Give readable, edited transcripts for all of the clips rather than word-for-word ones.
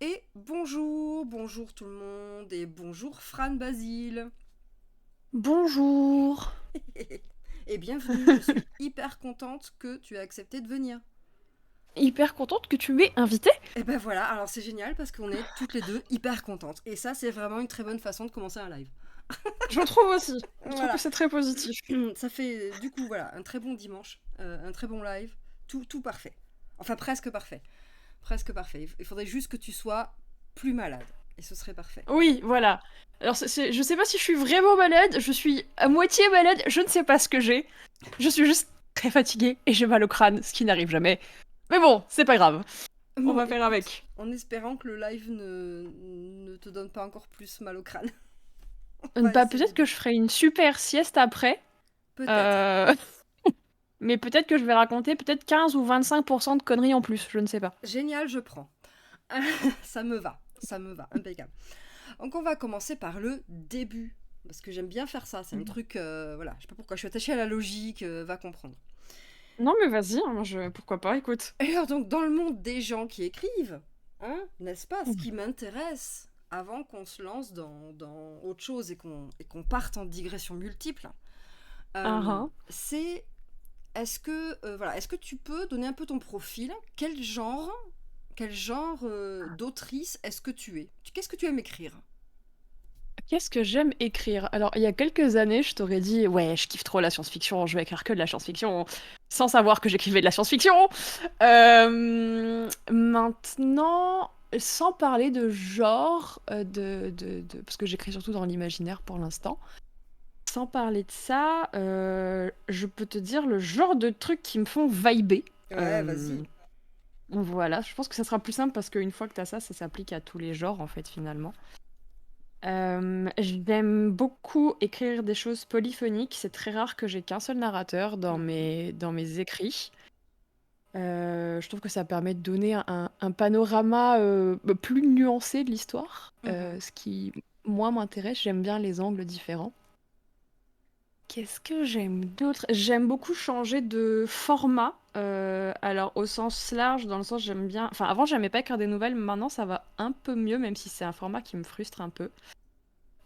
Et bonjour, bonjour tout le monde, et bonjour Fran Basile. Bonjour. Et bienvenue, je suis hyper contente que tu aies accepté de venir. Hyper contente que tu m'aies invitée. Et ben voilà, alors c'est génial parce qu'on est toutes les deux hyper contentes. Et ça, c'est vraiment une très bonne façon de commencer un live. Je trouve aussi. Je trouve que Voilà, c'est très positif. ça fait du coup, voilà, un très bon dimanche, un très bon live, tout parfait. Enfin, presque parfait. Presque parfait. Il faudrait juste que tu sois plus malade. Et ce serait parfait. Oui, voilà. Alors, je sais pas si je suis vraiment malade, je suis à moitié malade, je ne sais pas ce que j'ai. Je suis juste très fatiguée et j'ai mal au crâne, ce qui n'arrive jamais. Mais bon, c'est pas grave. On Bon, va faire écoute, avec. en espérant que le live ne te donne pas encore plus mal au crâne. On va Bah, essayer peut-être de... que je ferai une super sieste après. Peut-être. Euh... Mais peut-être que je vais raconter peut-être 15 ou 25% de conneries en plus, je ne sais pas. Génial, je prends. Ça me va, impeccable. Donc on va commencer par le début. Parce que j'aime bien faire ça, c'est un truc... voilà, je sais pas pourquoi, je suis attachée à la logique, va comprendre. Non mais vas-y, hein, pourquoi pas, écoute. Et alors donc, dans le monde des gens qui écrivent, hein, n'est-ce pas, ce qui m'intéresse, avant qu'on se lance dans autre chose et qu'on parte en digression multiple, Ah ah. c'est est-ce que tu peux donner un peu ton profil? Quel genre d'autrice est-ce que tu es? Qu'est-ce que tu aimes écrire? Qu'est-ce que j'aime écrire? Alors, il y a quelques années, je t'aurais dit, ouais, je kiffe trop la science-fiction, je vais écrire que de la science-fiction, sans savoir que j'écrivais de la science-fiction. Maintenant, sans parler de genre, parce que j'écris surtout dans l'imaginaire pour l'instant, sans parler de ça, je peux te dire le genre de trucs qui me font vibrer. Ouais, Euh, vas-y. voilà, je pense que ça sera plus simple parce qu'une fois que t'as ça, ça s'applique à tous les genres, en fait, finalement. J'aime beaucoup écrire des choses polyphoniques. C'est très rare que j'ai qu'un seul narrateur Mhm, dans mes écrits. Je trouve que ça permet de donner un panorama plus nuancé de l'histoire, mhm. ce qui, moi, m'intéresse. J'aime bien les angles différents. Qu'est-ce que j'aime d'autre? J'aime beaucoup changer de format. Alors, au sens large, dans le sens, j'aime bien. Enfin, avant, j'aimais pas écrire des nouvelles, maintenant, ça va un peu mieux, même si c'est un format qui me frustre un peu.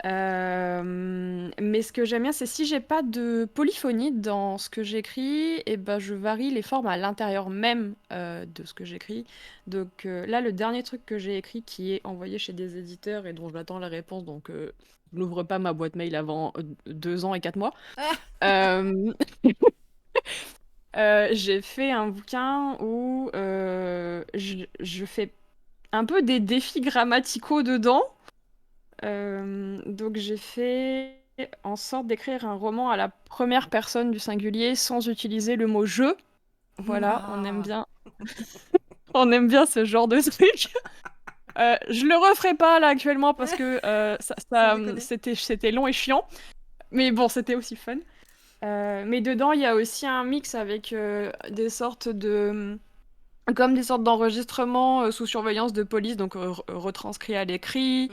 Mais ce que j'aime bien, c'est si j'ai pas de polyphonie dans ce que j'écris, et ben je varie les formes à l'intérieur même de ce que j'écris. Donc là, le dernier truc que j'ai écrit qui est envoyé chez des éditeurs et dont j'attends la réponse, donc je n'ouvre pas ma boîte mail avant 2 ans et 4 mois. Ah, Euh, j'ai fait un bouquin où je fais un peu des défis grammaticaux dedans. Donc j'ai fait en sorte d'écrire un roman à la première personne du singulier sans utiliser le mot je. Voilà, ah. on aime bien ce genre de truc. Je le referai pas là actuellement parce que Sans déconner. c'était long et chiant, mais bon, c'était aussi fun. Mais dedans, il y a aussi un mix avec des sortes de comme des sortes d'enregistrements sous surveillance de police, donc retranscrits à l'écrit.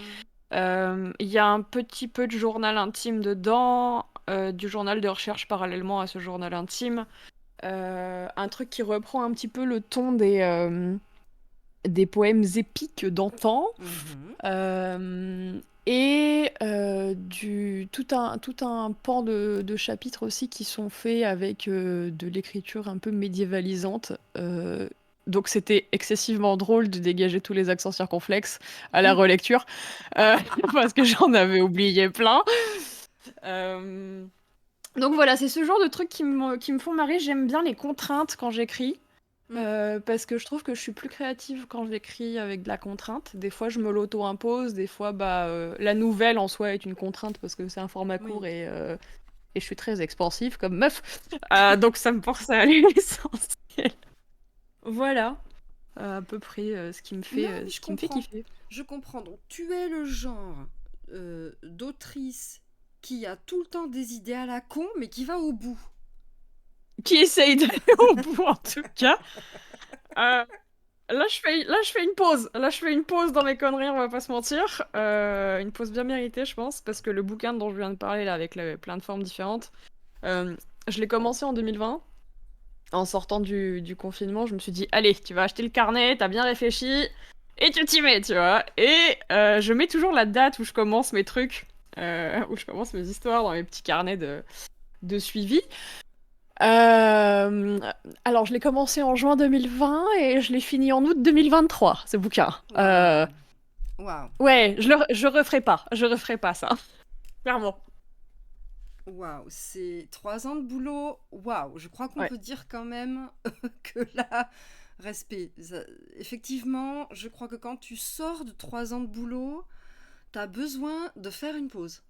Mm. Il y a un petit peu de journal intime dedans, du journal de recherche parallèlement à ce journal intime. Un truc qui reprend un petit peu le ton des poèmes épiques d'antan. Mhm. Et tout un pan de chapitres aussi qui sont faits avec de l'écriture un peu médiévalisante. Donc c'était excessivement drôle de dégager tous les accents circonflexes à la relecture, euh, parce que j'en avais oublié plein. Euh, donc voilà, c'est ce genre de trucs qui me font marrer. J'aime bien les contraintes quand j'écris. Mm. Parce que je trouve que je suis plus créative quand j'écris avec de la contrainte. Des fois, je me l'auto-impose. Des fois, bah, la nouvelle en soi est une contrainte parce que c'est un format court Oui. et je suis très expansive comme meuf. Donc, ça me force à aller à l'essentiel. Voilà, à peu près Non, mais ce qui me fait kiffer. je comprends. Donc, tu es le genre d'autrice qui a tout le temps des idées à la con, mais qui va au bout. Qui essaye d'aller au bout, en tout cas. Euh, là, je fais une pause. Là, je fais une pause dans mes conneries, on va pas se mentir. Une pause bien méritée, je pense, parce que le bouquin dont je viens de parler, là, avec plein de formes différentes, euh, je l'ai commencé en 2020. En sortant du confinement, je me suis dit, allez, tu vas acheter le carnet, t'as bien réfléchi. Et tu t'y mets, tu vois. Et je mets toujours la date où je commence mes trucs, où je commence mes histoires dans mes petits carnets de suivi. Euh, alors, je l'ai commencé en juin 2020 et je l'ai fini en août 2023, ce bouquin. Waouh. Waouh. Ouais, je referai pas. Je referai pas ça. Clairement. Waouh. C'est 3 ans de boulot. Waouh. Je crois qu'on Ouais. peut dire quand même que là, respect. Effectivement, je crois que quand tu sors de 3 ans de boulot, t'as besoin de faire une pause.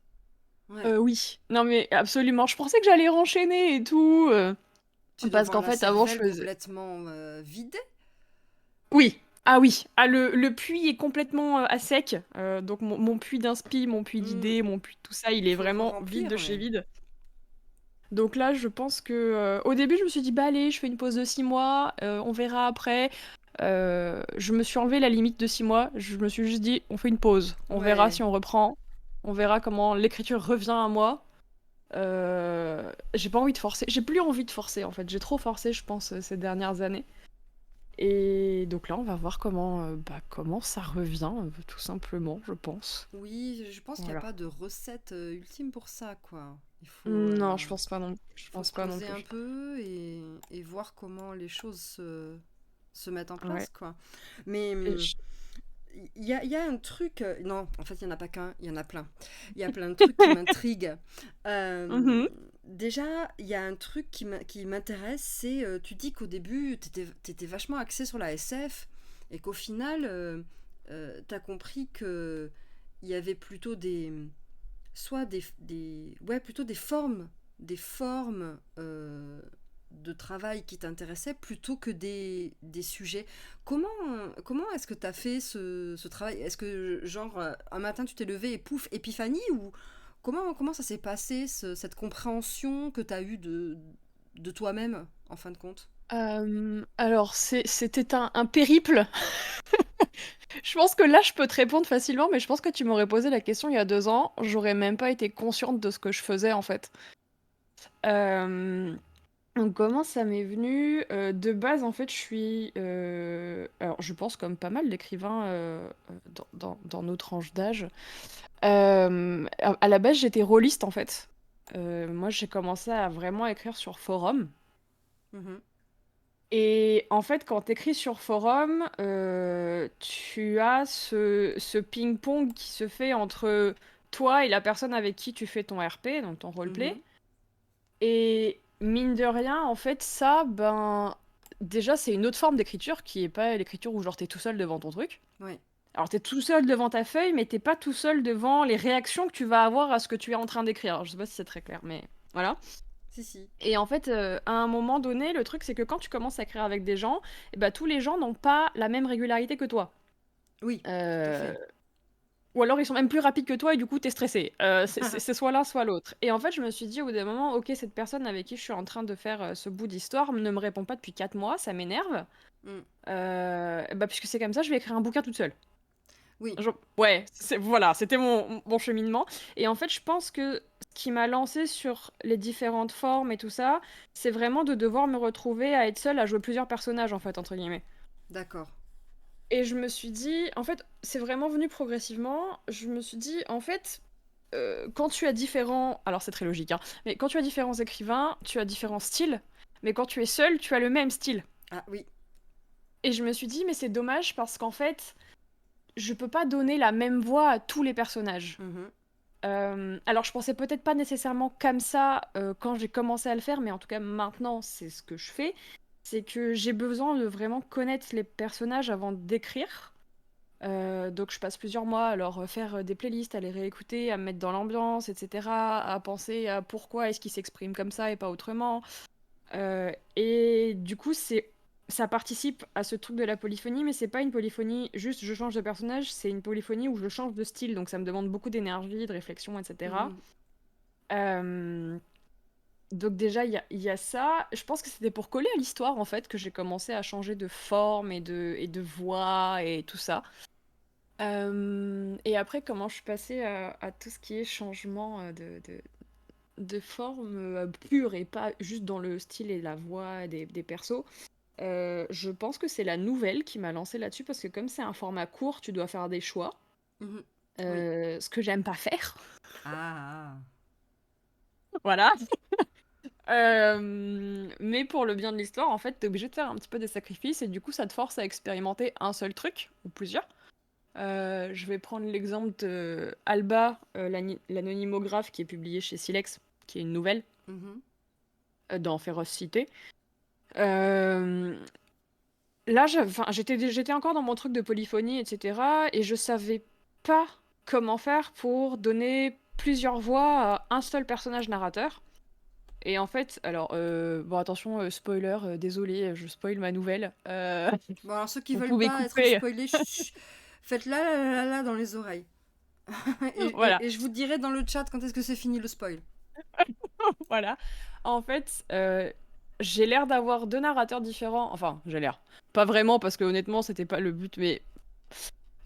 Ouais. Oui. Non, mais absolument. Je pensais que j'allais renchaîner et tout. Tu dois Parce avoir qu'en la fait, avant, je cervelle faisais. complètement vidée. Oui. Ah oui. Ah, le puits est complètement à sec. Donc, mon puits d'inspi, mon puits Hmm. d'idées, mon puits de tout ça, il Il est faut le vraiment vide re-remplir, de chez ouais. vide. Donc là, je pense que au début, je me suis dit, bah allez, je fais une pause de 6 mois, on verra après. Je me suis enlevé la limite de 6 mois. Je me suis juste dit, on fait une pause. On verra Ouais. si on reprend. On verra comment l'écriture revient à moi. J'ai pas envie de forcer. J'ai plus envie de forcer en fait. J'ai trop forcé, je pense, ces dernières années. Et donc là, on va voir comment ça revient, tout simplement, je pense. Oui, je pense qu'il n'y a Voilà. pas de recette ultime pour ça, quoi. Il Non, je pense pas non. Je faut pense se pas non poser un plus. peu et voir comment les choses se mettent en Ouais. place, quoi. Mais Et je- il y a un truc... non, en fait, il n'y en a pas qu'un, il y en a plein. Il y a plein de trucs qui m'intriguent. Euh, Mhm. déjà, il y a un truc qui m'intéresse, c'est... tu dis qu'au début, t'étais vachement axé sur la SF et qu'au final, t'as compris que il y avait plutôt soit ouais, plutôt des formes de travail qui t'intéressaient plutôt que des sujets. Comment est-ce que tu as fait ce travail? Est-ce que, genre, un matin tu t'es levé et pouf, épiphanie? Ou comment ça s'est passé, cette compréhension que tu as eue de toi-même, en fin de compte? Alors, c'était un périple. Je pense que là, je peux te répondre facilement, mais je pense que tu m'aurais posé la question il y a 2 ans, j'aurais même pas été consciente de ce que je faisais en fait. Euh, donc comment ça m'est venu? De base, en fait, je suis... alors, je pense comme pas mal d'écrivains dans nos tranches d'âge. À la base, j'étais rôliste en fait. Moi, j'ai commencé à vraiment écrire sur forum. Mhm. Et en fait, quand tu écris sur forum, tu as ce ping-pong qui se fait entre toi et la personne avec qui tu fais ton RP, donc ton roleplay. Mhm. Et mine de rien, en fait, ça, ben, déjà, c'est une autre forme d'écriture qui est pas l'écriture où genre t'es tout seul devant ton truc. Ouais. Alors t'es tout seul devant ta feuille, mais t'es pas tout seul devant les réactions que tu vas avoir à ce que tu es en train d'écrire. Alors, je sais pas si c'est très clair, mais voilà. Si, si. Et en fait, à un moment donné, le truc, c'est que quand tu commences à écrire avec des gens, eh ben, tous les gens n'ont pas la même régularité que toi. Oui, tout à Euh, fait. Ou alors ils sont même plus rapides que toi et du coup t'es stressé. C'est soit l'un, soit l'autre. Et en fait, je me suis dit au bout d'un moment, ok, cette personne avec qui je suis en train de faire ce bout d'histoire ne me répond pas depuis 4 mois, ça m'énerve. Mm. Bah, puisque c'est comme ça, je vais écrire un bouquin toute seule. Oui. Ouais, voilà, c'était mon cheminement. Et en fait, je pense que ce qui m'a lancé sur les différentes formes et tout ça, c'est vraiment de devoir me retrouver à être seule à jouer plusieurs personnages, en fait, entre guillemets. D'accord. Et je me suis dit, en fait, c'est vraiment venu progressivement. Je me suis dit, en fait, quand tu as différents... Alors c'est très logique, hein, mais quand tu as différents écrivains, tu as différents styles. Mais quand tu es seul, tu as le même style. Ah oui. Et je me suis dit, mais c'est dommage parce qu'en fait, je peux pas donner la même voix à tous les personnages. Mhm. Alors, je pensais peut-être pas nécessairement comme ça quand j'ai commencé à le faire, mais en tout cas maintenant, c'est ce que je fais. C'est que j'ai besoin de vraiment connaître les personnages avant d'écrire. Donc, je passe plusieurs mois à leur faire des playlists, à les réécouter, à me mettre dans l'ambiance, etc. À penser à pourquoi est-ce qu'ils s'expriment comme ça et pas autrement. Et du coup, ça participe à ce truc de la polyphonie, mais c'est pas une polyphonie juste je change de personnage, c'est une polyphonie où je change de style, donc ça me demande beaucoup d'énergie, de réflexion, etc. Mhm. Euh, donc déjà, il y a ça. Je pense que c'était pour coller à l'histoire, en fait, que j'ai commencé à changer de forme et de voix et tout ça. Et après, comment je suis passée à tout ce qui est changement de forme pure et pas juste dans le style et la voix des persos. Je pense que c'est la nouvelle qui m'a lancée là-dessus parce que comme c'est un format court, tu dois faire des choix, Mhm. Oui. ce que j'aime pas faire. Ah, ah. Voilà. Mais pour le bien de l'histoire, en fait, t'es obligé de faire un petit peu des sacrifices et du coup, ça te force à expérimenter un seul truc ou plusieurs. Je vais prendre l'exemple de Alba, l'anonymographe qui est publié chez Silex, qui est une nouvelle Mhm. dans Féroce Cité. Euh, Là, j'étais encore dans mon truc de polyphonie, etc. Et je savais pas comment faire pour donner plusieurs voix à un seul personnage narrateur. Et en fait, alors, bon, attention, spoiler, désolé, je spoil ma nouvelle. Bon, alors ceux qui Vous veulent pouvez pas être couper. spoilés, chut, faites là, là, là, là, là dans les oreilles. Voilà, Et je vous dirai dans le chat quand est-ce que c'est fini le spoil. voilà. En fait, j'ai l'air d'avoir deux narrateurs différents. Enfin, j'ai l'air. Pas vraiment, parce que honnêtement, c'était pas le but, mais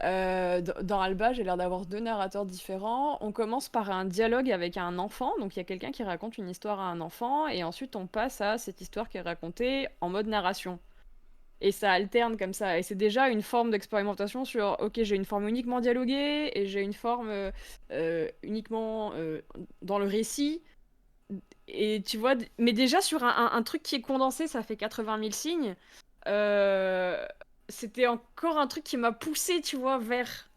dans Alba, j'ai l'air d'avoir deux narrateurs différents. On commence par un dialogue avec un enfant, donc il y a quelqu'un qui raconte une histoire à un enfant, et ensuite on passe à cette histoire qui est racontée en mode narration. Et ça alterne comme ça. Et c'est déjà une forme d'expérimentation sur, ok, j'ai une forme uniquement dialoguée, et j'ai une forme uniquement dans le récit. Et tu vois, mais déjà sur un truc qui est condensé, ça fait 80 000 signes. Euh, C'était encore un truc qui m'a poussé, tu vois, vers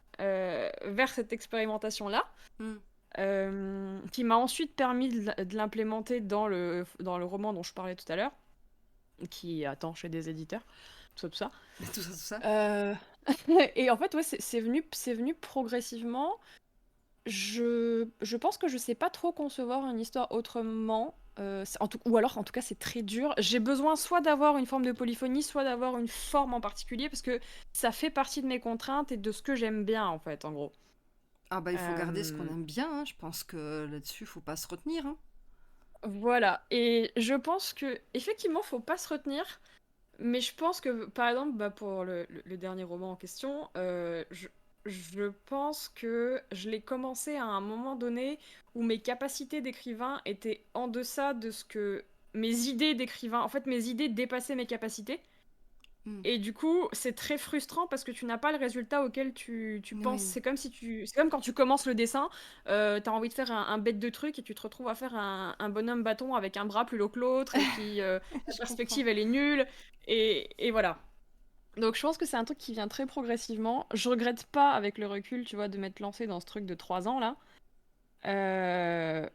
cette expérimentation-là, Hmm. qui m'a ensuite permis de l'implémenter dans le roman dont je parlais tout à l'heure, qui attend chez des éditeurs, tout ça, Tout ça, tout ça. tout ça. Et en fait, ouais, c'est venu progressivement. Je pense que je sais pas trop concevoir une histoire autrement. Ou alors, en tout cas, c'est très dur. J'ai besoin soit d'avoir une forme de polyphonie, soit d'avoir une forme en particulier, parce que ça fait partie de mes contraintes et de ce que j'aime bien, en fait, en gros. Ah bah il faut garder ce qu'on Euh, aime bien, hein. Je pense que là-dessus, faut pas se retenir, hein. voilà. Et je pense que, effectivement, faut pas se retenir. Mais je pense que, par exemple, bah, pour le dernier roman en question, je pense que je l'ai commencé à un moment donné où mes capacités d'écrivain étaient en deçà de ce que mes idées d'écrivain. En fait, mes idées dépassaient mes capacités. Hmm. Et du coup, c'est très frustrant parce que tu n'as pas le résultat auquel tu penses. Oui. C'est comme quand tu commences le dessin, t'as envie de faire un bête de truc et tu te retrouves à faire un bonhomme bâton avec un bras plus long que l'autre et puis la Je comprends. perspective elle est nulle et voilà. Donc je pense que c'est un truc qui vient très progressivement. Je regrette pas avec le recul, tu vois, de m'être lancée dans ce truc de 3 ans là. Euh,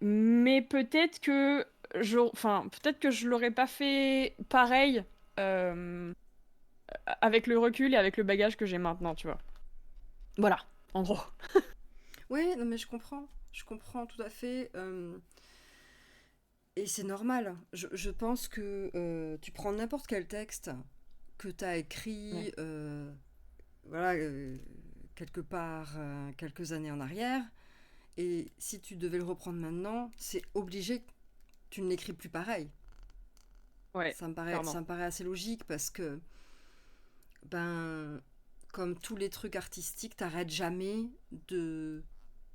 mais peut-être que je l'aurais pas fait pareil. euh, Avec le recul et avec le bagage que j'ai maintenant, tu vois. Voilà, en gros. Oui, non mais je comprends tout à fait. Et c'est normal. Je pense que tu prends n'importe quel texte que tu as Ouais. écrit, voilà, quelque part, quelques années en arrière, et si tu devais le reprendre maintenant, c'est obligé que tu ne l'écris plus pareil. Ouais, Ça clairement. me paraît assez logique parce que, ben, comme tous les trucs artistiques, t'arrêtes jamais de,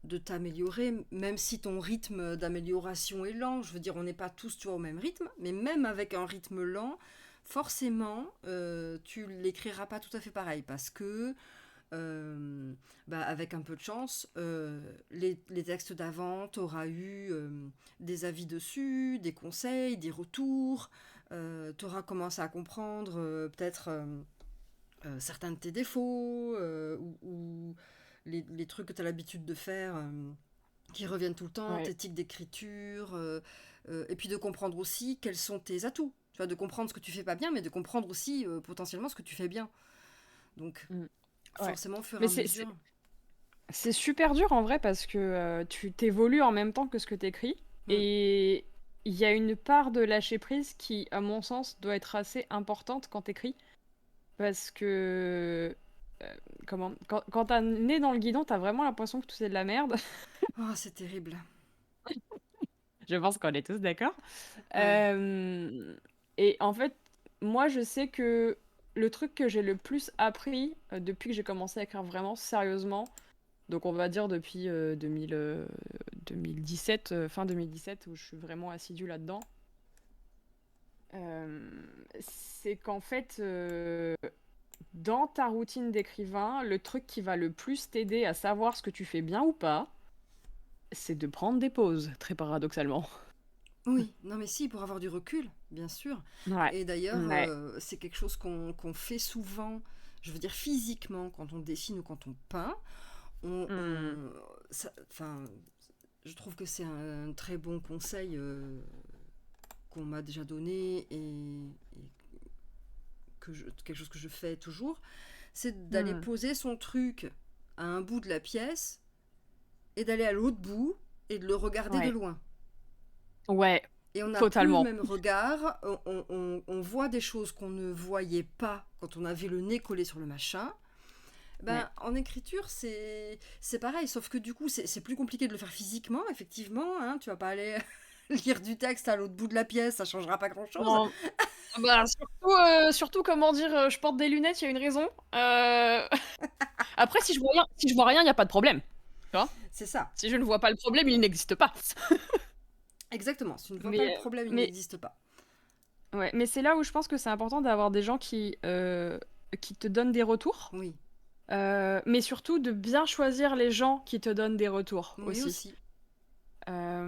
de t'améliorer, même si ton rythme d'amélioration est lent. Je veux dire, on n'est pas tous, tu vois, au même rythme, mais même avec un rythme lent, forcément, tu l'écriras pas tout à fait pareil parce que, bah, avec un peu de chance, les textes d'avant, tu auras eu des avis dessus, des conseils, des retours, tu auras commencé à comprendre peut-être certains de tes défauts ou les trucs que tu as l'habitude de faire qui reviennent tout le temps, Ouais. tes tics d'écriture, et puis de comprendre aussi quels sont tes atouts. Tu vois, de comprendre ce que tu fais pas bien, mais de comprendre aussi potentiellement ce que tu fais bien. Donc, Mm. Ouais. forcément, au fur et Mais à c'est c'est- mesure. c'est super dur en vrai parce que tu t'évolues en même temps que ce que t'écris. Mm. Et il y a une part de lâcher prise qui, à mon sens, doit être assez importante quand t'écris. Parce que, quand t'as le nez dans le guidon, t'as vraiment l'impression que tout c'est de la merde. Oh, c'est terrible. Je pense qu'on est tous d'accord. Ouais. Euh, et en fait, moi, je sais que le truc que j'ai le plus appris depuis que j'ai commencé à écrire vraiment sérieusement, donc on va dire depuis 2017, fin 2017, où je suis vraiment assidue là-dedans, c'est qu'en fait, dans ta routine d'écrivain, le truc qui va le plus t'aider à savoir ce que tu fais bien ou pas, c'est de prendre des pauses, très paradoxalement. Oui, non mais si, pour avoir du recul, bien sûr. Ouais, Et d'ailleurs, ouais. c'est quelque chose qu'on fait souvent, je veux dire physiquement, quand on dessine ou quand on peint. Mmh. Enfin, je trouve que c'est un très bon conseil qu'on m'a déjà donné et quelque chose que je fais toujours, c'est d'aller Mmh. poser son truc à un bout de la pièce et d'aller à l'autre bout et de le regarder de Ouais. loin. Ouais, Et on n'a plus le totalement. même regard, on voit des choses qu'on ne voyait pas quand on avait le nez collé sur le machin. Ouais. Ben, en écriture, c'est pareil, sauf que du coup, c'est plus compliqué de le faire physiquement, effectivement. Hein, tu vas pas aller lire du texte à l'autre bout de la pièce, ça changera pas grand-chose. Non, bah, surtout, comment dire, je porte des lunettes, il y a une raison. Après, si je vois rien, il y a pas de problème, tu vois? C'est ça, Si je ne vois pas le problème, il n'existe pas. exactement. Si tu ne vois pas le Mais, problème, il mais n'existe pas. ouais, mais c'est là où je pense que c'est important d'avoir des gens qui te donnent des retours, Oui, mais surtout de bien choisir les gens qui te donnent des retours oui aussi. aussi.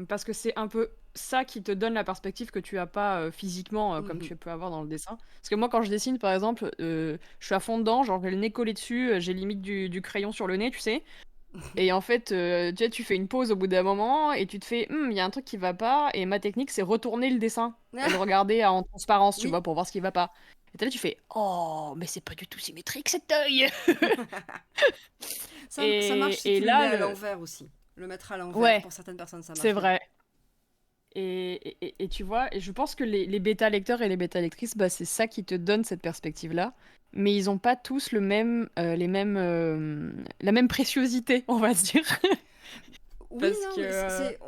Parce que c'est un peu ça qui te donne la perspective que tu as pas, physiquement, comme Mhm. tu peux avoir dans le dessin. Parce que moi, quand je dessine, par exemple, je suis à fond dedans, genre j'ai le nez collé dessus, j'ai limite du crayon sur le nez, tu sais? Et en fait, tu sais, tu fais une pause au bout d'un moment et tu te fais: «Mmh, il y a un truc qui va pas» et ma technique, c'est retourner le dessin et le regarder en transparence, tu Oui, vois? Pour voir ce qui va pas. Et tu là, tu fais: «Oh, mais c'est pas du tout symétrique cet œil!» ça marche si Et tu le mets là, à le l'envers aussi. Le mettre à l'envers, ouais, pour certaines personnes, ça c'est marche bien. vrai. Et tu vois? Et je pense que les bêta lecteurs et les bêta lectrices, bah, c'est ça qui te donne cette perspective-là. Mais ils ont pas tous la même préciosité, on va dire. Oui, Parce non, que, mais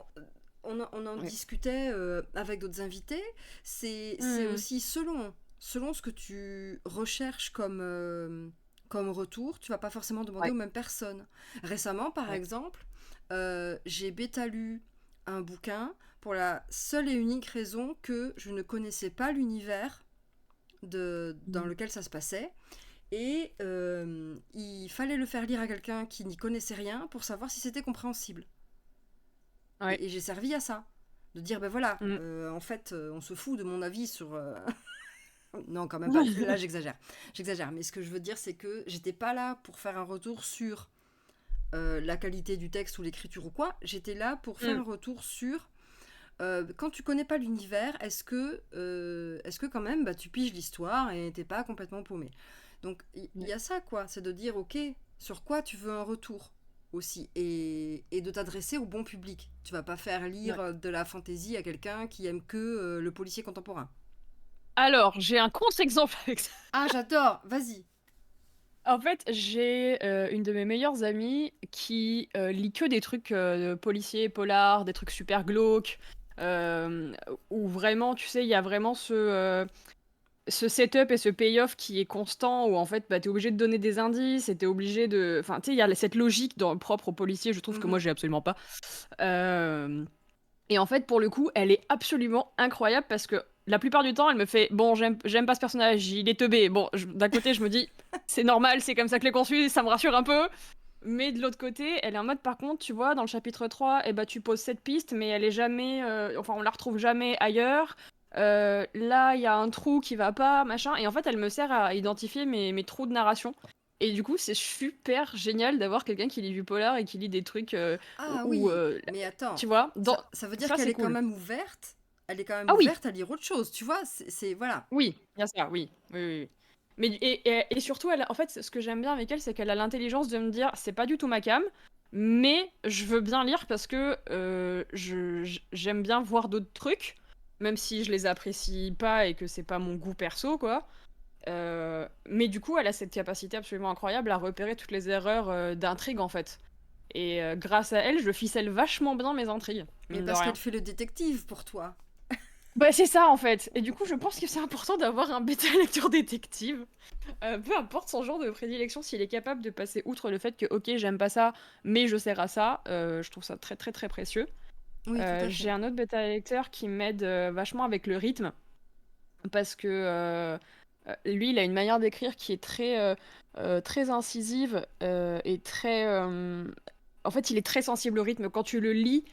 on en ouais. discutait avec d'autres invités. C'est Mmh. aussi selon ce que tu recherches comme retour, tu vas pas forcément demander Ouais, aux mêmes personnes. Récemment, par ouais. exemple, j'ai bêta lu un bouquin pour la seule et unique raison que je ne connaissais pas l'univers dans Mmh. lequel ça se passait. Et il fallait le faire lire à quelqu'un qui n'y connaissait rien pour savoir si c'était compréhensible. Ouais. Et j'ai servi à ça. De dire, ben voilà, Mmh. en fait, on se fout de mon avis sur. Non, quand même pas. Là, j'exagère. J'exagère. Mais ce que je veux dire, c'est que j'étais pas là pour faire un retour sur la qualité du texte ou l'écriture ou quoi. J'étais là pour faire Mmh. un retour sur. Quand tu connais pas l'univers, est-ce que quand même bah, tu piges l'histoire et t'es pas complètement paumé. Donc il y Ouais. a ça quoi, c'est de dire ok, sur quoi tu veux un retour aussi et de t'adresser au bon public. Tu vas pas faire lire Ouais. de la fantaisie à quelqu'un qui aime que le policier contemporain. Alors, j'ai un contre-exemple avec ça. Ah j'adore, vas-y. En fait, j'ai, une de mes meilleures amies qui, lit que des trucs, policiers, polars, des trucs super glauques, où vraiment, tu sais, il y a vraiment ce setup et ce payoff qui est constant où en fait, bah, tu es obligé de donner des indices et tu es obligé de enfin, tu sais, il y a cette logique dans propre aux policiers, je trouve que moi Mhm. j'ai absolument pas. Hem Et en fait, pour le coup, elle est absolument incroyable parce que la plupart du temps, elle me fait: «Bon, j'aime pas ce personnage, il est teubé». Bon, d'un côté, je me dis: «C'est normal, c'est comme ça que je l'ai conçu, ça me rassure un peu». Mais de l'autre côté, elle est en mode, par contre, tu vois, dans le chapitre 3, eh bah, tu poses cette piste, mais elle est jamais, enfin, on la retrouve jamais ailleurs. Là, il y a un trou qui va pas, machin. Et en fait, elle me sert à identifier mes trous de narration. Et du coup, c'est super génial d'avoir quelqu'un qui lit du polar et qui lit des trucs Ah où, oui, mais tu attends, vois, ça veut dire ça qu'elle c'est est quand cool. même ouverte. Elle est quand même Ah oui, ouverte à lire autre chose, tu vois. Voilà. oui, il y a ça, oui. Oui, oui, oui. Mais et surtout, elle a en fait, ce que j'aime bien avec elle, c'est qu'elle a l'intelligence de me dire: «C'est pas du tout ma came, mais je veux bien lire parce que, j'aime bien voir d'autres trucs, même si je les apprécie pas et que c'est pas mon goût perso, quoi». Mais du coup, elle a cette capacité absolument incroyable à repérer toutes les erreurs, d'intrigue, en fait. Et grâce à elle, je ficelle vachement bien mes intrigues, Mais mine de parce qu'elle rien. fait le détective pour toi. Bah, c'est ça, en fait. Et du coup, je pense que c'est important d'avoir un bêta lecteur détective. Peu importe son genre de prédilection, s'il est capable de passer outre le fait que, OK, j'aime pas ça, mais je sers à ça, je trouve ça très, très, très précieux. Oui, tout à J'ai fait. un autre bêta lecteur qui m'aide, vachement avec le rythme parce que, Lui, il a une manière d'écrire qui est très incisive et très. En fait, il est très sensible au rythme. Quand tu le lis,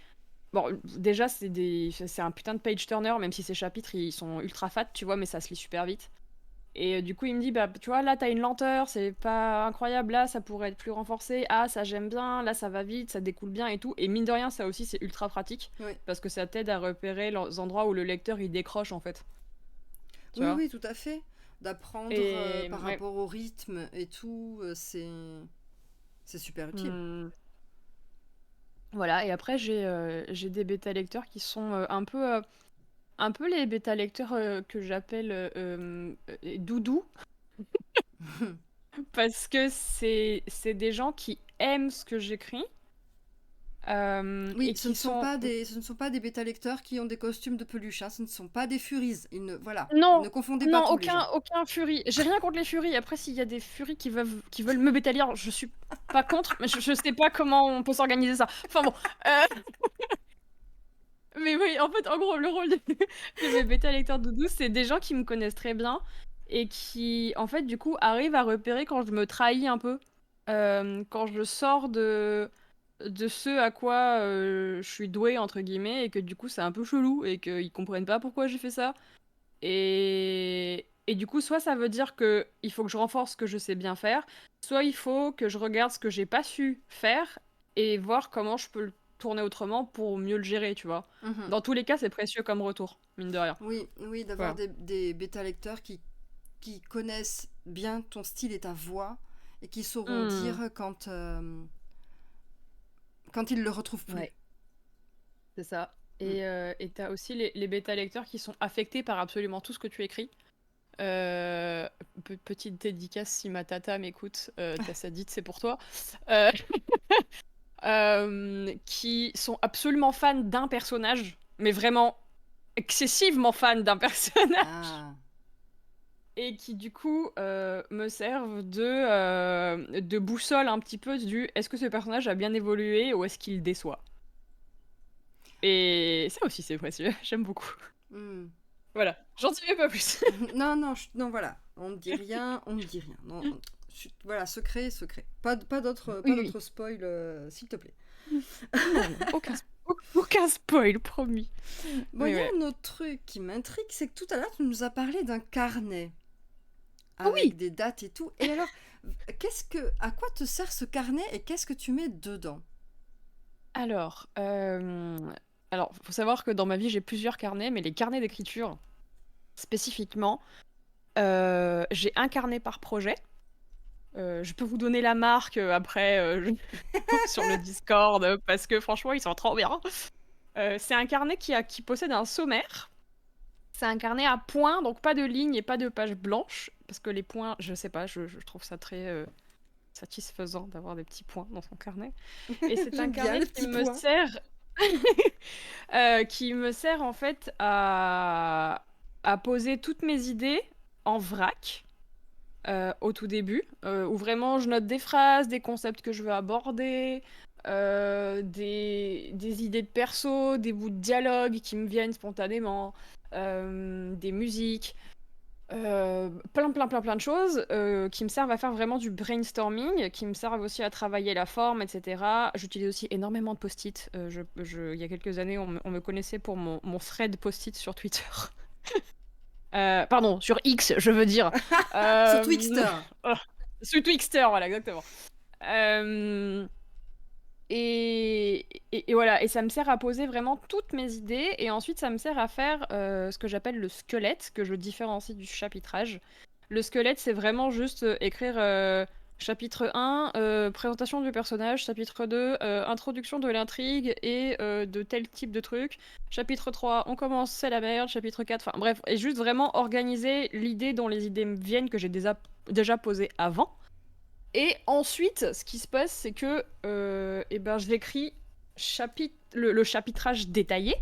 bon, déjà, c'est un putain de page turner, même si ces chapitres ils sont ultra fat, tu vois, mais ça se lit super vite. Et du coup, il me dit, bah, tu vois, là, t'as une lenteur, c'est pas incroyable, là, ça pourrait être plus renforcé. Ah, ça, j'aime bien, là, ça va vite, ça découle bien et tout. Et mine de rien, ça aussi, c'est ultra pratique Oui. parce que ça t'aide à repérer les endroits où le lecteur il décroche en fait. Tu Oui, vois. oui, tout à fait. D'apprendre Et par ouais. rapport au rythme et tout, c'est super utile. Hmm. Voilà, et après j'ai des bêta lecteurs qui sont un peu les bêta lecteurs que j'appelle doudou, parce que c'est des gens qui aiment ce que j'écris Oui, et qui sont... ce ne sont pas des bêta-lecteurs qui ont des costumes de peluche, hein, ce ne sont pas des furies. Voilà, Non, ne confondez pas non, tous les gens. aucun furie. J'ai rien contre les furies. Après, s'il y a des furies qui veulent me bêta lire, je suis pas contre, mais je sais pas comment on peut s'organiser ça. Enfin bon. Mais oui, en fait, en gros, le rôle de mes bêta lecteurs doudou, c'est des gens qui me connaissent très bien et qui, en fait, du coup, arrivent à repérer quand je me trahis un peu, quand je sors de ce à quoi je suis douée, entre guillemets, et que du coup, c'est un peu chelou et qu'ils comprennent pas pourquoi j'ai fait ça. Et du coup, soit ça veut dire que il faut que je renforce ce que je sais bien faire, soit il faut que je regarde ce que j'ai pas su faire et voir comment je peux le tourner autrement pour mieux le gérer, tu vois. Mhm. Dans tous les cas, c'est précieux comme retour, mine de rien. Oui, oui, d'avoir Voilà. des bêta-lecteurs qui connaissent bien ton style et ta voix et qui sauront Hmm, dire quand ils le retrouvent ouais, plus. c'est ça. Mm. Et t'as aussi les bêta lecteurs qui sont affectés par absolument tout ce que tu écris. Euh, Petite dédicace si ma tata m'écoute, t'as ça dit, c'est pour toi. Euh, qui sont absolument fans d'un personnage, mais vraiment excessivement fans d'un personnage, Ah, et qui du coup me servent de boussole un petit peu du est-ce que ce personnage a bien évolué ou est-ce qu'il déçoit. Et ça aussi c'est précieux, j'aime beaucoup. hmm. Voilà, j'en dirai pas plus. Non, non, non, voilà, on ne dit rien, on ne dit rien. Non, voilà, secret, secret. Pas Oui, oui. d'autres spoil, s'il te plaît. Non, non, aucun spoil, promis. Bon, il Mais y a ouais. un autre truc qui m'intrigue, c'est que tout à l'heure, tu nous as parlé d'un carnet Ah avec oui. des dates et tout. Et alors, à quoi te sert ce carnet et qu'est-ce que tu mets dedans? Alors, faut savoir que dans ma vie j'ai plusieurs carnets, mais les carnets d'écriture spécifiquement, j'ai un carnet par projet. Je peux vous donner la marque après sur le Discord parce que franchement ils sont trop bien. C'est un carnet qui possède un sommaire. C'est un carnet à points, donc pas de lignes et pas de pages blanches parce que les points, je sais pas, je trouve ça très satisfaisant d'avoir des petits points dans son carnet. Et c'est un J'aime bien carnet les petits points. qui me sert en fait à poser toutes mes idées en vrac au tout début, où vraiment je note des phrases, des concepts que je veux aborder, des idées de perso, des bouts de dialogue qui me viennent spontanément, des musiques, plein de choses qui me servent à faire vraiment du brainstorming, qui me servent aussi à travailler la forme, etc. J'utilise aussi énormément de post-it. Il y a quelques années, on me connaissait pour mon thread post-it sur Twitter. Pardon, sur X, je veux dire. Sur Euh, Twixter. oh, sur Twixter, voilà, exactement. Euh, et voilà, et ça me sert à poser vraiment toutes mes idées, et ensuite ça me sert à faire ce que j'appelle le squelette, que je différencie du chapitrage. Le squelette, c'est vraiment juste écrire chapitre 1, présentation du personnage, chapitre 2, introduction de l'intrigue et de tel type de truc. Chapitre 3, on commence, c'est la merde. Chapitre 4, enfin bref, et juste vraiment organiser l'idée dont les idées me viennent que j'ai déjà posées avant. Et ensuite, ce qui se passe, c'est que eh ben, je l'écris le chapitrage détaillé,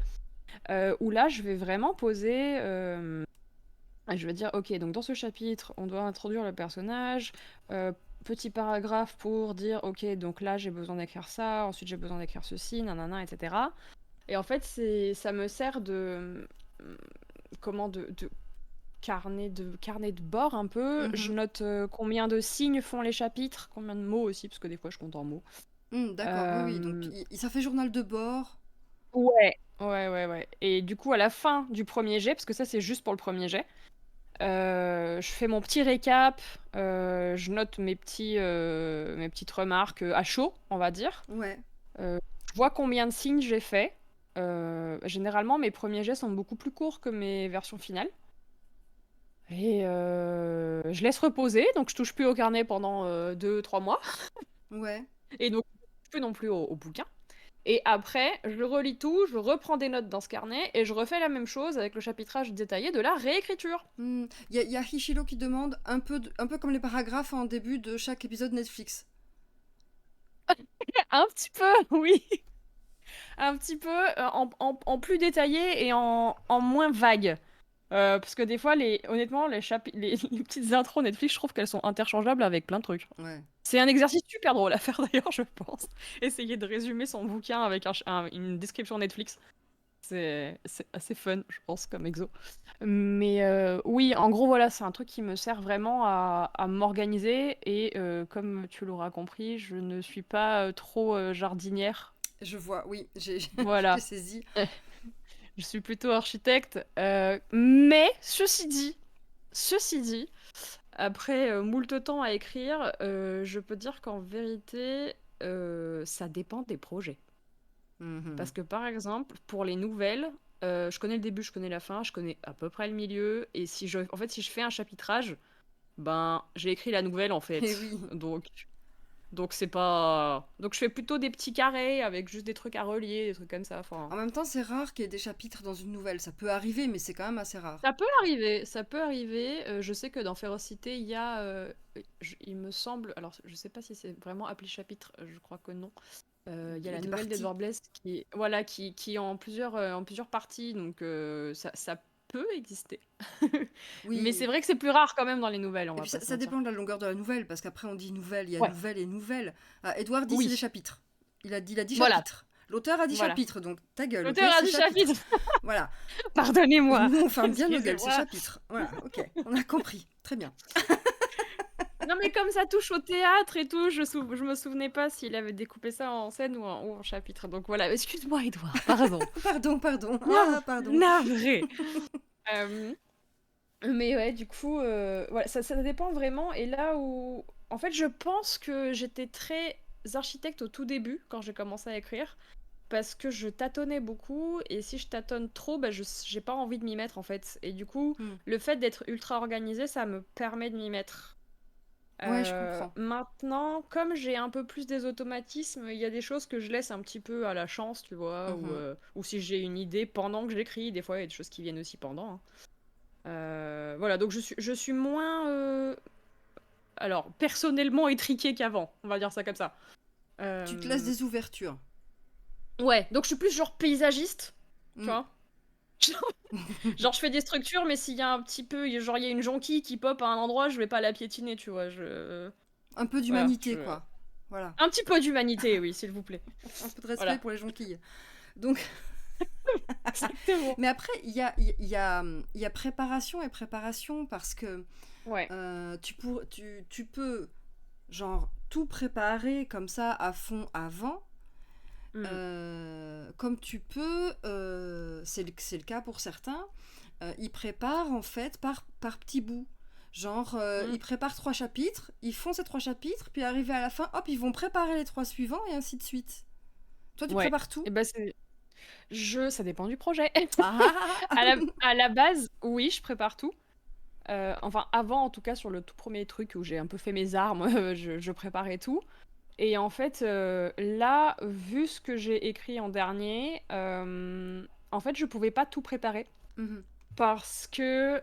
où là, je vais vraiment poser. Je vais dire, ok, donc dans ce chapitre, on doit introduire le personnage. Petit paragraphe pour dire, ok, donc là, j'ai besoin d'écrire ça, ensuite j'ai besoin d'écrire ceci, nanana, etc. Et en fait, ça me sert de. Comment carnet de bord un peu. Je Mhm. note combien de signes font les chapitres, combien de mots aussi, parce que des fois je compte en mots. D'accord, oui, oui. Donc, Euh, ça fait journal de bord. Ouais, ouais. Et du coup, à la fin du premier jet, parce que ça c'est juste pour le premier jet, je fais mon petit récap, je note mes petites remarques à chaud, on va dire. Ouais. Je vois combien de signes j'ai fait. Généralement, mes premiers jets sont beaucoup plus courts que mes versions finales. Et je laisse reposer, donc je touche plus au carnet pendant 2-3 mois. Ouais. Et donc, je touche plus non plus au bouquin. Et après, je relis tout, je reprends des notes dans ce carnet et je refais la même chose avec le chapitrage détaillé de la réécriture. Il y a Hishiro qui demande un peu comme les paragraphes en début de chaque épisode Netflix. Un petit peu, oui. Un petit peu en plus détaillé et en moins vague. Parce que des fois, honnêtement, les petites intros Netflix, je trouve qu'elles sont interchangeables avec plein de trucs. Ouais. C'est un exercice super drôle à faire d'ailleurs, je pense. Essayer de résumer son bouquin avec une description Netflix. C'est assez fun, je pense, comme exo. Mais oui, en gros, voilà, c'est un truc qui me sert vraiment à m'organiser. Et comme tu l'auras compris, je ne suis pas trop jardinière. Je vois, oui, j'ai Voilà. saisi. Je suis plutôt architecte. Mais ceci dit, après moult temps à écrire, je peux dire qu'en vérité, ça dépend des projets. Mhm. Parce que par exemple, pour les nouvelles, je connais le début, je connais la fin, je connais à peu près le milieu. Et si je fais un chapitrage, ben j'ai écrit la nouvelle en Eh fait. oui. Donc c'est pas. Donc je fais plutôt des petits carrés avec juste des trucs à relier, des trucs comme ça. Enfin, En même temps, c'est rare qu'il y ait des chapitres dans une nouvelle. Ça peut arriver, mais c'est quand même assez rare. ça peut arriver, ça peut arriver. Je sais que dans Férocité, il y a, il me semble, alors je sais pas si c'est vraiment appelé chapitre, je crois que non. Il y a Il y a la des nouvelle parties. d'Edward Bless voilà, qui est en plusieurs parties, donc ça peut exister. Mais c'est Oui. vrai que c'est plus rare quand même dans les nouvelles, on Et va puis pas ça, se ça dépend mentir. de la longueur de la nouvelle, parce qu'après on dit nouvelle, il y a Ouais, nouvelle et nouvelle. Ah, Edouard dit c'est des oui, chapitres. Il a dit voilà, chapitres. L'auteur a dit voilà. chapitres, donc ta gueule, ok? L'auteur a C'est dit chapitres. chapitre, Voilà. pardonnez-moi, Nous, on ferme bien nos gueules, c'est excusez-moi. chapitres. Voilà, ok. On a compris. Très bien. Non mais comme ça touche au théâtre et tout, je me souvenais pas s'il avait découpé ça en scène ou en chapitre. Donc voilà, excuse-moi Edouard, pardon. Pardon, pardon. Non, Ah, pardon. navré. Euh, mais ouais, du coup, voilà, ça dépend vraiment. Et là où, en fait, je pense que j'étais très architecte au tout début quand j'ai commencé à écrire, parce que je tâtonnais beaucoup. Et si je tâtonne trop, bah, j'ai pas envie de m'y mettre en fait. Et du coup, Hmm. le fait d'être ultra organisé, ça me permet de m'y mettre. Ouais, je comprends. Maintenant, comme j'ai un peu plus des automatismes, il y a des choses que je laisse un petit peu à la chance, tu vois, Mhm. ou si j'ai une idée pendant que j'écris, des fois il y a des choses qui viennent aussi pendant, hein. Voilà, donc je suis moins, alors, personnellement étriquée qu'avant, on va dire ça comme ça. Tu te laisses Euh, des ouvertures. Ouais, donc je suis plus genre paysagiste, tu Hmm. vois. Genre je fais des structures, mais s'il y a un petit peu, genre il y a une jonquille qui pop à un endroit, je vais pas la piétiner, tu vois. Un peu Voilà, d'humanité, quoi. Voilà. un petit peu d'humanité, oui, s'il vous plaît. Un peu de respect Voilà. pour les jonquilles. Donc, Exactement. mais après, il y a préparation et préparation parce que Ouais. tu peux, genre, tout préparer comme ça à fond avant. Mm. Comme tu peux, c'est le cas pour certains, ils préparent en fait par petits bouts. Genre, Mm. ils préparent 3 chapitres, ils font ces 3 chapitres, puis arrivé à la fin, hop, ils vont préparer les 3 suivants et ainsi de suite. Toi, tu Ouais. prépares tout? Et ben ça dépend du projet. Ah. À la base, oui, je prépare tout. Enfin, avant, en tout cas, sur le tout premier truc où j'ai un peu fait mes armes, je préparais tout. Et en fait, là, vu ce que j'ai écrit en dernier, en fait, je pouvais pas tout préparer. Mhm. Parce que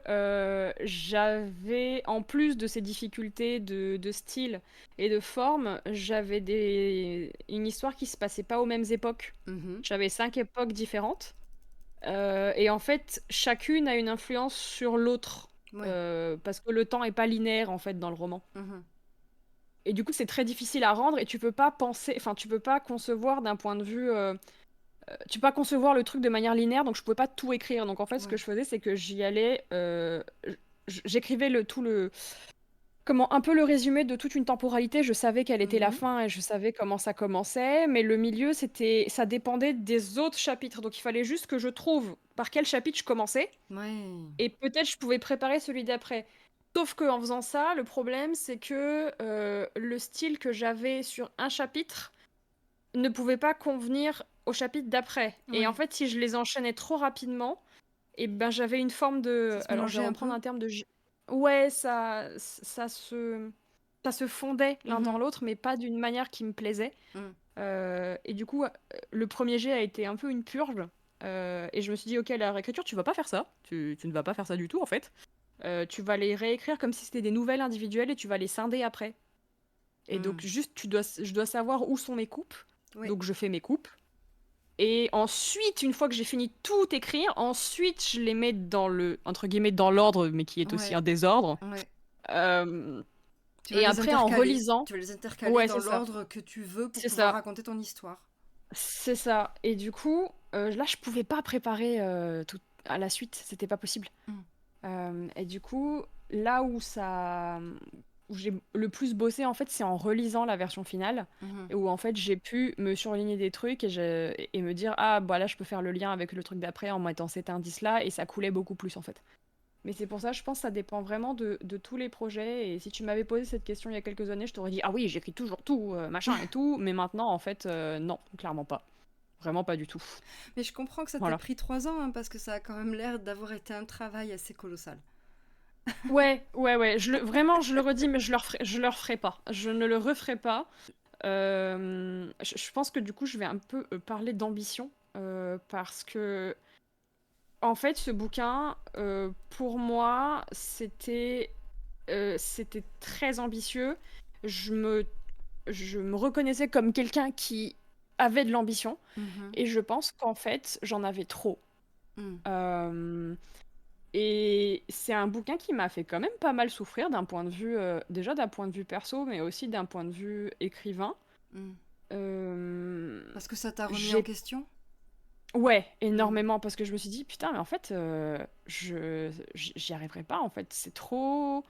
j'avais, en plus de ces difficultés de style et de forme, j'avais une histoire qui se passait pas aux mêmes époques. Mhm. J'avais 5 époques différentes. Et en fait, chacune a une influence sur l'autre. Ouais. Parce que le temps est pas linéaire, en fait, dans le roman. Mhm. Et du coup, c'est très difficile à rendre et tu peux pas penser, enfin, tu peux pas concevoir d'un point de vue tu peux pas concevoir le truc de manière linéaire, donc je pouvais pas tout écrire. Donc en fait, ce que Ouais. je faisais, c'est que j'y allais. j'écrivais un peu le résumé de toute une temporalité. Je savais quelle était la Mhm. fin et je savais comment ça commençait, mais le milieu, ça dépendait des autres chapitres. Donc il fallait juste que je trouve par quel chapitre je commençais Ouais. et peut-être je pouvais préparer celui d'après. Sauf qu'en faisant ça, le problème, c'est que le style que j'avais sur un chapitre ne pouvait pas convenir au chapitre d'après. Et en Ouais. fait, si je les enchaînais trop rapidement, et ben j'avais une forme Ça de. se Alors, je mélangeait vais un reprendre peu. un terme de. Ouais, ça se fondait l'un dans Mhm. l'autre, mais pas d'une manière qui me plaisait. Mm. Et du coup, le premier jet a été un peu une purge. Et je me suis dit, ok, la réécriture, tu vas pas faire ça. Tu ne vas pas faire ça du tout, en fait. Tu vas les réécrire comme si c'était des nouvelles individuelles et tu vas les scinder après. Et donc, Mm. juste, je dois savoir où sont mes coupes. Ouais. Donc, je fais mes coupes. Et ensuite, une fois que j'ai fini tout écrire, ensuite, je les mets dans entre guillemets, dans l'ordre, mais qui est aussi Ouais. un désordre. Ouais. Euh, Tu vas et les après, en intercaler. relisant, Tu vas les intercaler ouais, dans c'est ça. l'ordre que tu veux pour C'est pouvoir ça. raconter ton histoire. C'est ça. Et du coup, là, je pouvais pas préparer tout à la suite. C'était pas possible. Mm. Et du coup, là où j'ai le plus bossé, en fait, c'est en relisant la version finale, Mhm. où en fait, j'ai pu me surligner des trucs et me dire, ah, bah là, je peux faire le lien avec le truc d'après en mettant cet indice-là, et ça coulait beaucoup plus, en fait. Mais c'est pour ça, je pense que ça dépend vraiment de tous les projets. Et si tu m'avais posé cette question il y a quelques années, je t'aurais dit, ah oui, j'écris toujours tout, machin et tout. Mais maintenant, en fait, non, clairement pas. Vraiment pas du tout. Mais je comprends que ça t'ait Voilà. pris 3 ans, hein, parce que ça a quand même l'air d'avoir été un travail assez colossal. Ouais, ouais, ouais. Vraiment, je le redis, mais je le referai pas. Je ne le referai pas. Je pense que du coup, je vais un peu parler d'ambition. Parce que, en fait, ce bouquin, pour moi, c'était très ambitieux. Je me, je me reconnaissais comme quelqu'un qui avait de l'ambition. Mhm. Et je pense qu'en fait, j'en avais trop. Mm. Euh, Et c'est un bouquin qui m'a fait quand même pas mal souffrir d'un point de vue, déjà d'un point de vue perso, mais aussi d'un point de vue écrivain. Mm. Euh, Parce que ça t'a remis en j'ai... question. Ouais, Mm. énormément, parce que je me suis dit, putain, mais en fait, j'y arriverai pas, en fait. C'est trop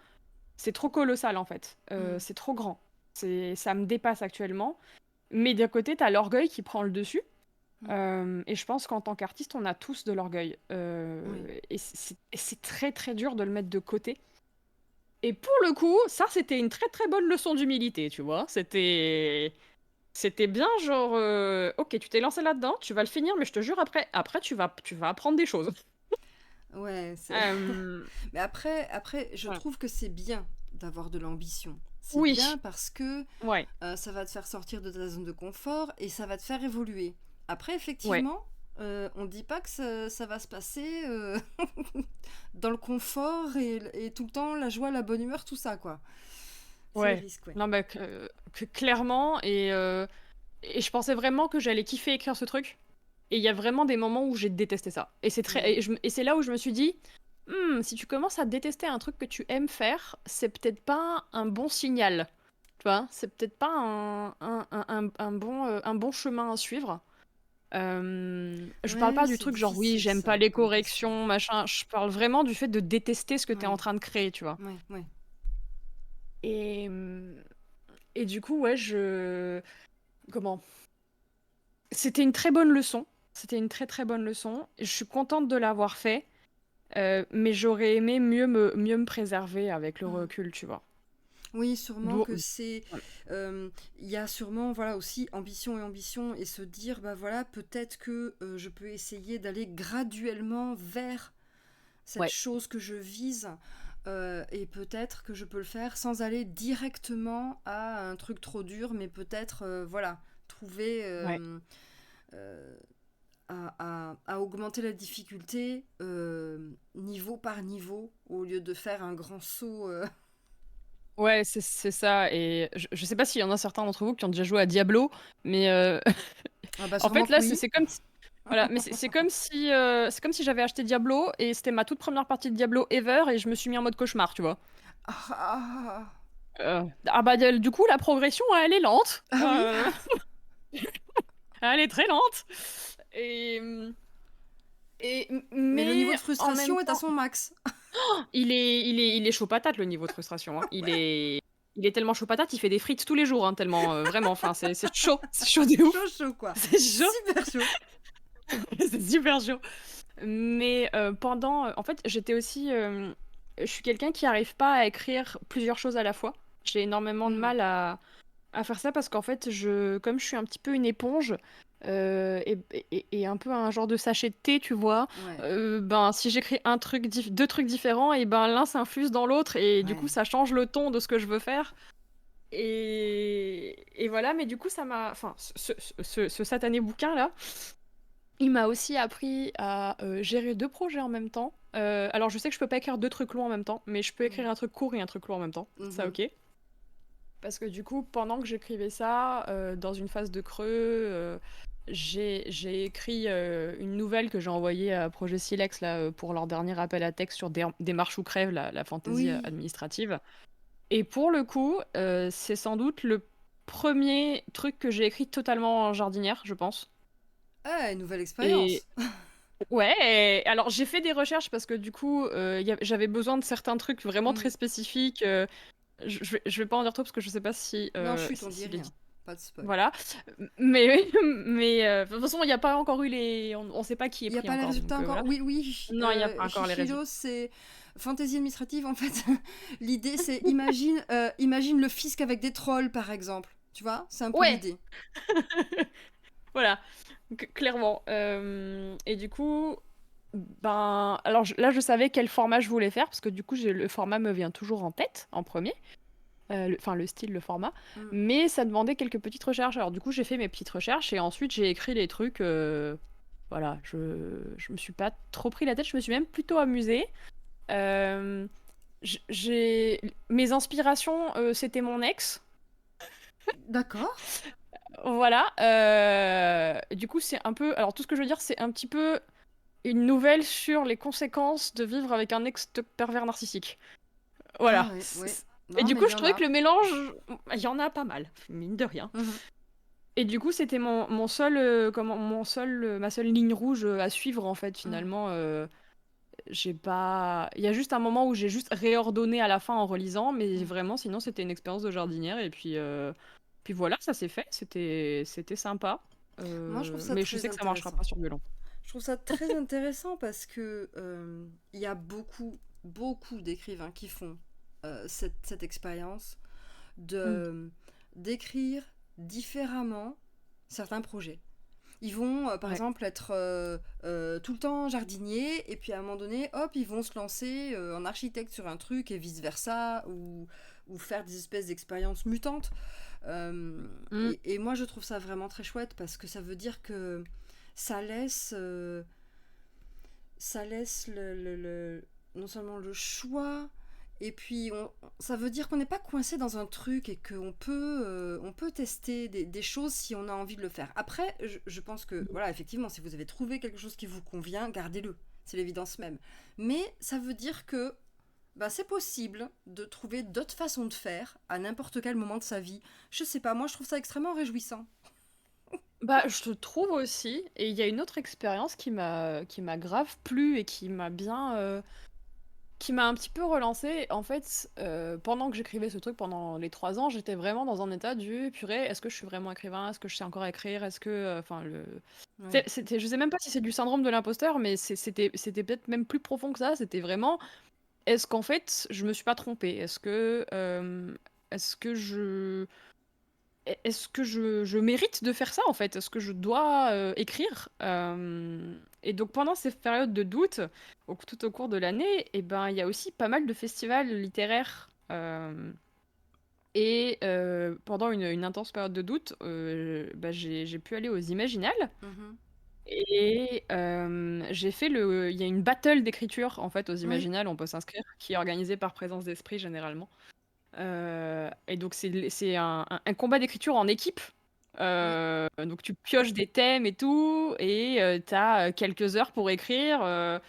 colossal, en fait. Mm. C'est trop grand. Ça me dépasse actuellement. Mais d'un côté, t'as l'orgueil qui prend le dessus. Mm. Et je pense qu'en tant qu'artiste, on a tous de l'orgueil. Oui. Et c'est très très dur de le mettre de côté. Et pour le coup, ça, c'était une très très bonne leçon d'humilité, tu vois. C'était bien genre, ok, tu t'es lancé là-dedans, tu vas le finir, mais je te jure, après tu vas apprendre des choses. Ouais, c'est. Euh, Mais après, je voilà. trouve que c'est bien d'avoir de l'ambition. C'est bien Oui, parce que ouais, ça va te faire sortir de ta zone de confort et ça va te faire évoluer. Après, ouais, effectivement, on ne dit pas que ça va se passer dans le confort et tout le temps la joie, la bonne humeur, tout ça, quoi. C'est le ouais. risque, ouais. Non, bah, clairement, et je pensais vraiment que j'allais kiffer écrire ce truc. Et il y a vraiment des moments où j'ai détesté ça. Mm. Et c'est là où je me suis dit, si tu commences à détester un truc que tu aimes faire, c'est peut-être pas un bon signal. Tu vois, c'est peut-être pas un bon chemin à suivre. Je parle Ouais, pas du c'est truc genre oui, difficile j'aime pas ça les comme question. corrections, machin. Je parle vraiment du fait de détester ce que t'es en Ouais, train de créer, tu vois. ouais, ouais. Et, et du coup, ouais, comment? C'était une très bonne leçon. C'était une très très bonne leçon. Je suis contente de l'avoir fait, mais j'aurais aimé mieux me préserver avec le Mm. recul, tu vois. Oui, sûrement Do- que c'est. Il y a sûrement, voilà, aussi ambition et ambition et se dire, bah voilà, peut-être que je peux essayer d'aller graduellement vers cette Ouais, chose que je vise. Et peut-être que je peux le faire sans aller directement à un truc trop dur, mais peut-être, voilà, trouver ouais. euh, à augmenter la difficulté niveau par niveau au lieu de faire un grand saut. Ouais, c'est ça. Et je sais pas s'il y en a certains d'entre vous qui ont déjà joué à Diablo, mais Ah bah en sûrement fait que là, oui. c'est comme si, voilà, mais c'est comme si j'avais acheté Diablo et c'était ma toute première partie de Diablo ever et je me suis mis en mode cauchemar, tu vois. Ah, Ah bah du coup la progression elle est lente, ah oui. elle est très lente et Mais le mais niveau de en même frustration est à temps son max. Il est chaud patate le niveau de frustration, hein. Il est tellement chaud patate, il fait des frites tous les jours, hein, tellement, vraiment, enfin c'est chaud de Chaud, ouf. chaud, quoi. C'est chaud, Super chaud. c'est super chaud. Mais, pendant, en fait, j'étais aussi, je suis quelqu'un qui arrive pas à écrire plusieurs choses à la fois. J'ai énormément de Mmh. mal à faire ça parce qu'en fait, comme je suis un petit peu une éponge, et un peu un genre de sachet de thé, tu vois? Ouais, Ben, si j'écris 2 trucs différents et ben, l'un s'infuse dans l'autre et du coup, ouais. ça change le ton de ce que je veux faire et voilà, mais du coup, ça m'a enfin, ce satané bouquin-là, il m'a aussi appris à, gérer 2 projets en même temps. Alors je sais que je peux pas écrire 2 trucs longs en même temps, mais je peux Mmh. écrire un truc court et un truc long en même temps. Ça, Mmh. OK. Parce que du coup, pendant que j'écrivais ça, dans une phase de creux, j'ai écrit, une nouvelle que j'ai envoyée à Projet Silex là, pour leur dernier appel à texte sur Démarche ou crève, la fantaisie, Oui. administrative. Et pour le coup, c'est sans doute le premier truc que j'ai écrit totalement en jardinière, je pense. Ah, une nouvelle Et expérience. ouais, et alors j'ai fait des recherches parce que du coup, j'avais besoin de certains trucs vraiment très Mmh. spécifiques, je vais pas en dire trop parce que je sais pas si, Non, chut, on si dit si rien. l'édite Pas de spoil. voilà. Mais de toute façon, il y a pas encore eu les on sait pas qui est Il y a pris pas les encore, résultats donc encore? voilà. Oui, oui, Non, il y a pas encore les Chichilo, résultats. c'est fantaisie administrative, en fait. L'idée, c'est imagine le fisc avec des trolls, par exemple. Tu vois? C'est un peu Ouais! l'idée. Voilà, clairement, et du coup, ben, alors là, je savais quel format je voulais faire parce que du coup, j'ai le format me vient toujours en tête, en premier. Le style, le format, Mmh. mais ça demandait quelques petites recherches. Alors du coup, j'ai fait mes petites recherches et ensuite j'ai écrit les trucs, voilà, je me suis pas trop pris la tête, je me suis même plutôt amusée. Hem, j'ai mes inspirations, c'était mon ex, D'accord. voilà, du coup, c'est un peu alors tout ce que je veux dire, c'est un petit peu une nouvelle sur les conséquences de vivre avec un ex pervers narcissique. Ah Voilà, ouais, ouais. et Non, du mais coup, il y je en trouvais que a. le mélange, il y en a pas mal, mine de rien. Mmh. Et du coup, c'était mon seul, ma seule ligne rouge, à suivre en fait Mmh. finalement, j'ai pas il y a juste un moment où j'ai juste réordonné à la fin en relisant, mais Mmh. vraiment sinon c'était une expérience de jardinière et puis voilà, ça s'est fait, c'était sympa, Moi, je trouve ça mais je très sais que ça marchera intéressant. pas sur violon. Je trouve ça très intéressant parce que il y a beaucoup d'écrivains qui font cette expérience Mmh. de d'écrire différemment certains projets. Ils vont, par Ouais. exemple, être tout le temps jardiniers, et puis à un moment donné, hop, ils vont se lancer en architecte sur un truc, et vice-versa, ou faire des espèces d'expériences mutantes. Mmh. Et moi, je trouve ça vraiment très chouette, parce que ça veut dire que ça laisse, euh, ça laisse non seulement le choix, et puis ça veut dire qu'on n'est pas coincé dans un truc et on peut tester des choses si on a envie de le faire. Après, je pense que, voilà, effectivement, si vous avez trouvé quelque chose qui vous convient, gardez-le. C'est l'évidence même. Mais ça veut dire que bah, c'est possible de trouver d'autres façons de faire à n'importe quel moment de sa vie. Je sais pas, moi je trouve ça extrêmement réjouissant. Bah, je trouve aussi, et il y a une autre expérience qui m'a grave plu et qui m'a un petit peu relancée. En fait, pendant que j'écrivais ce truc, pendant les 3 ans, j'étais vraiment dans un état du: «Purée, est-ce que je suis vraiment écrivain? Est-ce que je sais encore écrire? Est-ce que», enfin le Ouais. c'était je sais même pas si c'est du syndrome de l'imposteur, mais c'était peut-être même plus profond que ça. C'était vraiment: «Est-ce qu'en fait, je me suis pas trompée? Est-ce que je est-ce que je mérite de faire ça, en fait? Est-ce que je dois, écrire?» Et donc pendant ces périodes de doute, tout au cours de l'année et ben, il y a aussi pas mal de festivals littéraires, pendant une intense période de doute, bah, j'ai pu aller aux Imaginales Mhm. et j'ai fait le il y a une battle d'écriture, en fait, aux Oui. Imaginales, on peut s'inscrire, qui est organisée par Présence d'Esprit généralement. Et donc c'est un combat d'écriture en équipe. Oui. Donc tu pioches des thèmes et tout et tu as, quelques heures pour écrire,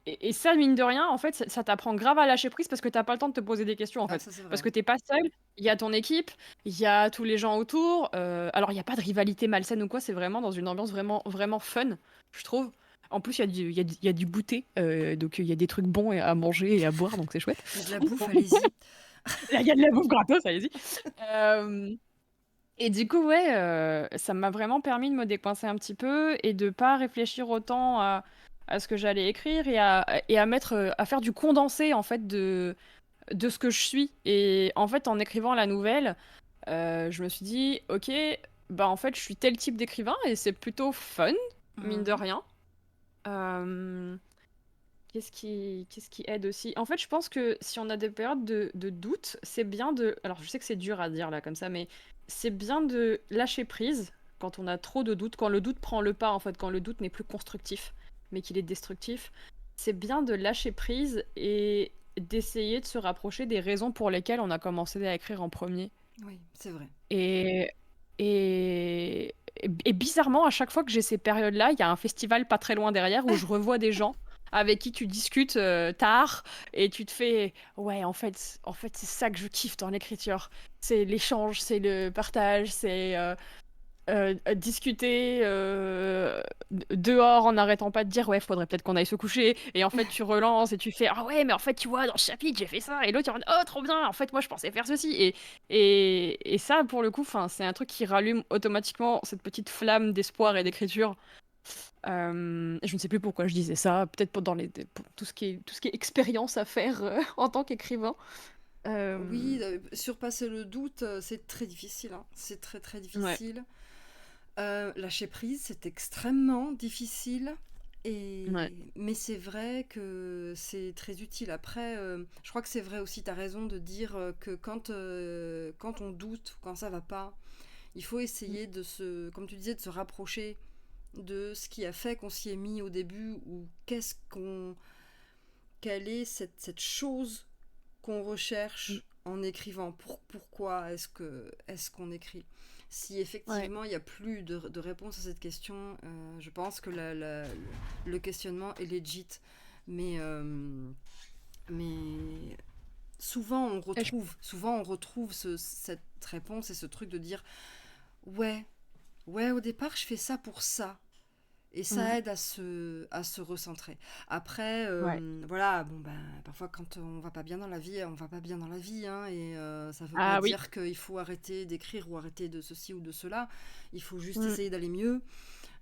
et ça mine de rien, en fait, ça t'apprend grave à lâcher prise parce que tu as pas le temps de te poser des questions, en Ah, fait. ça c'est Parce vrai. que tu es pas seul, il y a ton équipe, il y a tous les gens autour, alors il y a pas de rivalité malsaine ou quoi, c'est vraiment dans une ambiance vraiment vraiment fun, je trouve. En plus, il y a du goûter, donc il y a des trucs bons à manger et à boire, donc c'est chouette. Il y a de la bouffe, allez-y. Il y a de la bouffe gratos, allez-y. Euh, et du coup, ouais, ça m'a vraiment permis de me décoincer un petit peu et de pas réfléchir autant à ce que j'allais écrire et à mettre, à faire du condensé en fait de ce que je suis. Et en fait, en écrivant la nouvelle, je me suis dit, ok, bah en fait, je suis tel type d'écrivain et c'est plutôt fun, mine de Mhm. rien. Euh, qu'est-ce qui aide aussi? En fait, je pense que si on a des périodes de doute, c'est bien de... Alors, je sais que c'est dur à dire là comme ça, mais c'est bien de lâcher prise quand on a trop de doutes, quand le doute prend le pas, en fait, quand le doute n'est plus constructif, mais qu'il est destructif. C'est bien de lâcher prise et d'essayer de se rapprocher des raisons pour lesquelles on a commencé à écrire en premier. Oui, c'est vrai. Et, et bizarrement, à chaque fois que j'ai ces périodes-là, il y a un festival pas très loin derrière où je revois des gens avec qui tu discutes tard et tu te fais ouais, en fait c'est ça que je kiffe dans l'écriture. C'est l'échange, c'est le partage, c'est discuter dehors en n'arrêtant pas de dire ouais, faudrait peut-être qu'on aille se coucher. Et en fait, tu relances et tu fais ah ouais, mais en fait, tu vois, dans le chapitre, j'ai fait ça. Et l'autre, il est en mode oh, trop bien. En fait, moi, je pensais faire ceci. Et ça, pour le coup, c'est un truc qui rallume automatiquement cette petite flamme d'espoir et d'écriture. Je ne sais plus pourquoi je disais ça. Peut-être pour tout ce qui est expérience à faire en tant qu'écrivain. Oui, Euh, surpasser le doute, c'est très difficile, hein. C'est très très ouais, difficile. Lâcher prise, c'est extrêmement difficile. ouais. Mais c'est vrai que c'est très utile. Après, je crois que c'est vrai aussi, tu as raison de dire que quand on doute, quand ça va pas, il faut essayer comme tu disais, de se rapprocher de ce qui a fait qu'on s'y est mis au début, ou quelle est cette chose qu'on Mm. recherche en écrivant. Pourquoi est-ce qu'on écrit? Si Ouais. effectivement il n'y a plus de réponse à cette question, je pense que le questionnement est legit. Mais, mais Et je- souvent on retrouve cette réponse et ce truc de dire ouais, ouais, au départ je fais ça pour ça. Et Mm. ça aide à se recentrer. Après, Ouais. voilà, bon ben, parfois quand on va pas bien dans la vie, on va pas bien dans la vie, hein, et ça veut pas Ah oui. dire qu'il faut arrêter d'écrire ou arrêter de ceci ou de cela. Il faut juste Mm. essayer d'aller mieux.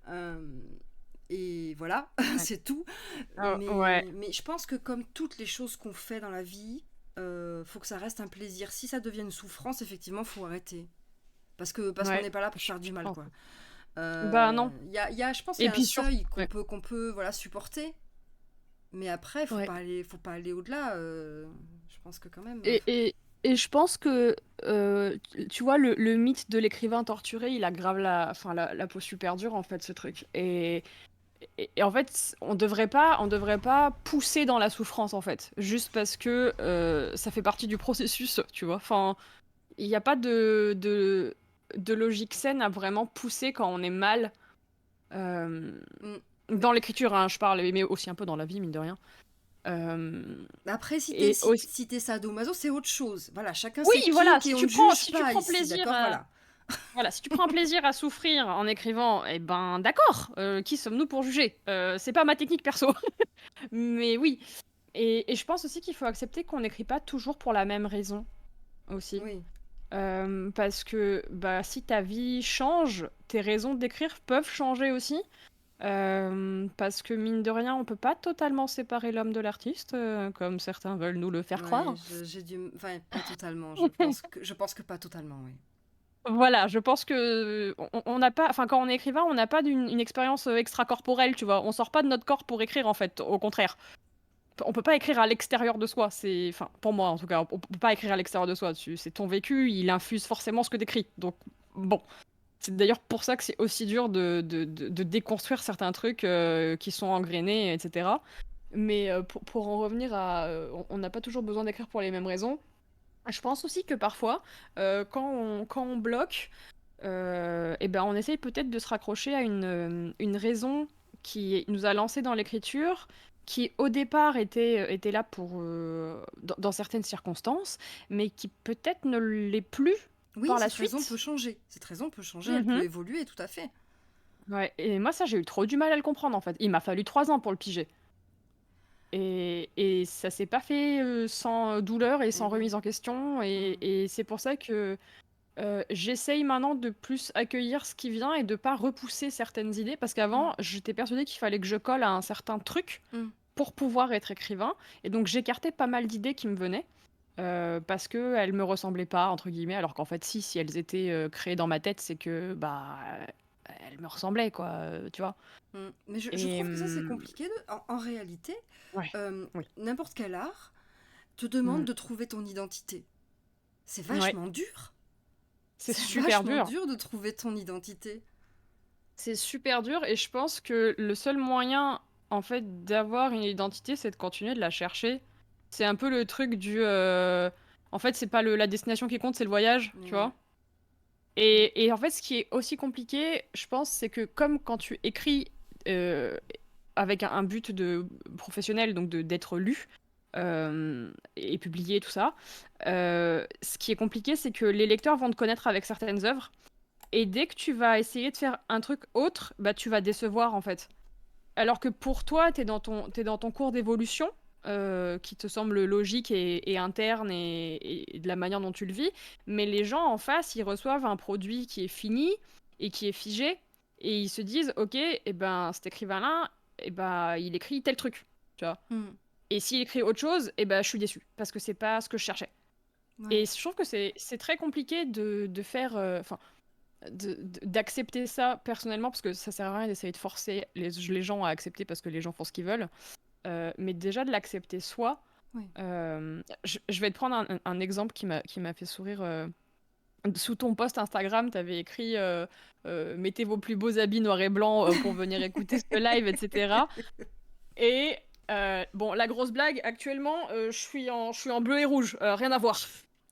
Euh, et voilà, Ouais. c'est tout. Ouais. Mais je pense que comme toutes les choses qu'on fait dans la vie, faut que ça reste un plaisir. Si ça devient une souffrance, effectivement, faut arrêter. Parce qu'on Ouais. n'est pas là pour Je faire du mal, pense. quoi. Bah non. Je pense qu'il Et y a un puis surtout. seuil qu'on Ouais. peut voilà, supporter, mais après, Ouais. faut pas aller au-delà. Je pense que quand même. Et, et, et je pense que, tu vois, le mythe de l'écrivain torturé, il aggrave la peau super dure, en fait, ce truc. Et en fait, on devrait pas pousser dans la souffrance, en fait. Juste parce que ça fait partie du processus, tu vois. Enfin, il n'y a pas de logique saine à vraiment pousser quand on est mal. euh, Mm. Mais Dans l'écriture, hein, je parle, mais aussi un peu dans la vie, mine de rien. Euh, après, et aussi... si t'es sadomaso, c'est autre chose. Voilà, chacun ses Oui, voilà, kinks et on ne juge si tu pas prends ici, plaisir d'accord? à... Voilà. Voilà, si tu prends plaisir à souffrir en écrivant, eh ben d'accord, qui sommes-nous pour juger? C'est pas ma technique perso. Mais oui, et je pense aussi qu'il faut accepter qu'on n'écrit pas toujours pour la même raison aussi. Oui, Parce que bah, si ta vie change, tes raisons d'écrire peuvent changer aussi. Parce que mine de rien, on peut pas totalement séparer l'homme de l'artiste, comme certains veulent nous le faire ouais, croire. j'ai dû. Enfin, pas totalement. Je pense que pas totalement, oui. Voilà, je pense que on n'a pas, enfin quand on est écrivain, on n'a pas une expérience extracorporelle, tu vois. On sort pas de notre corps pour écrire en fait, au contraire. On peut pas écrire à l'extérieur de soi, c'est, enfin pour moi en tout cas, on peut pas écrire à l'extérieur de soi. C'est ton vécu, il infuse forcément ce que t'écris. Donc bon, c'est d'ailleurs pour ça que c'est aussi dur de déconstruire certains trucs qui sont engrainés, etc. Mais pour en revenir à, on n'a pas toujours besoin d'écrire pour les mêmes raisons. Je pense aussi que parfois, quand on bloque, eh ben, on essaye peut-être de se raccrocher à une raison qui nous a lancé dans l'écriture, qui au départ était là dans certaines circonstances, mais qui peut-être ne l'est plus Oui, par la cette raison peut suite. changer. Cette raison peut changer, elle peut Mhm. évoluer, tout à fait. Ouais, et moi, ça, j'ai eu trop du mal à le comprendre, en fait. Il m'a fallu 3 ans pour le piger. Et ça s'est pas fait sans douleur et sans Mhm, remise en question. mhm, Et c'est pour ça que j'essaye maintenant de plus accueillir ce qui vient et de pas repousser certaines idées. Parce qu'avant, mhm, j'étais persuadée qu'il fallait que je colle à un certain truc mhm. pour pouvoir être écrivain. Et donc, j'écartais pas mal d'idées qui me venaient. Parce qu'elles me ressemblaient pas, entre guillemets, alors qu'en fait, si elles étaient créées dans ma tête, c'est que bah elles me ressemblaient, quoi, tu vois. Mais je Et trouve que ça, c'est compliqué. En réalité, ouais, euh, oui. n'importe quel art te demande Mm. de trouver ton identité. C'est Ouais, vachement dur. c'est C'est super vachement dur. dur de trouver ton identité. C'est super dur et je pense que le seul moyen, en fait, d'avoir une identité, c'est de continuer de la chercher. C'est un peu le truc du... En fait, c'est pas la destination qui compte, c'est le voyage, Mais tu ouais. vois. Et en fait, ce qui est aussi compliqué, je pense, c'est que comme quand tu écris euh, avec un but de professionnel, donc d'être lu et publié, tout ça, ce qui est compliqué, c'est que les lecteurs vont te connaître avec certaines œuvres. Et dès que tu vas essayer de faire un truc autre, bah tu vas décevoir en fait. Alors que pour toi, t'es dans ton cours d'évolution, qui te semble logique et interne et de la manière dont tu le vis, mais les gens en face, ils reçoivent un produit qui est fini et qui est figé, et ils se disent, ok, et ben cet écrivain-là, et ben il écrit tel truc, tu vois. Hmm. Et s'il écrit autre chose, et ben je suis déçue parce que c'est pas ce que je cherchais. Et Ouais. je trouve que c'est très compliqué de faire, enfin, d'accepter ça personnellement, parce que ça sert à rien d'essayer de forcer les gens à accepter parce que les gens font ce qu'ils veulent, mais déjà de l'accepter soi. Ouais. Je vais te prendre un exemple qui m'a fait sourire. Sous ton post Instagram, tu avais écrit mettez vos plus beaux habits noirs et blancs pour venir écouter ce live, etc. Et bon, la grosse blague, actuellement, je suis en bleu et rouge, rien à voir.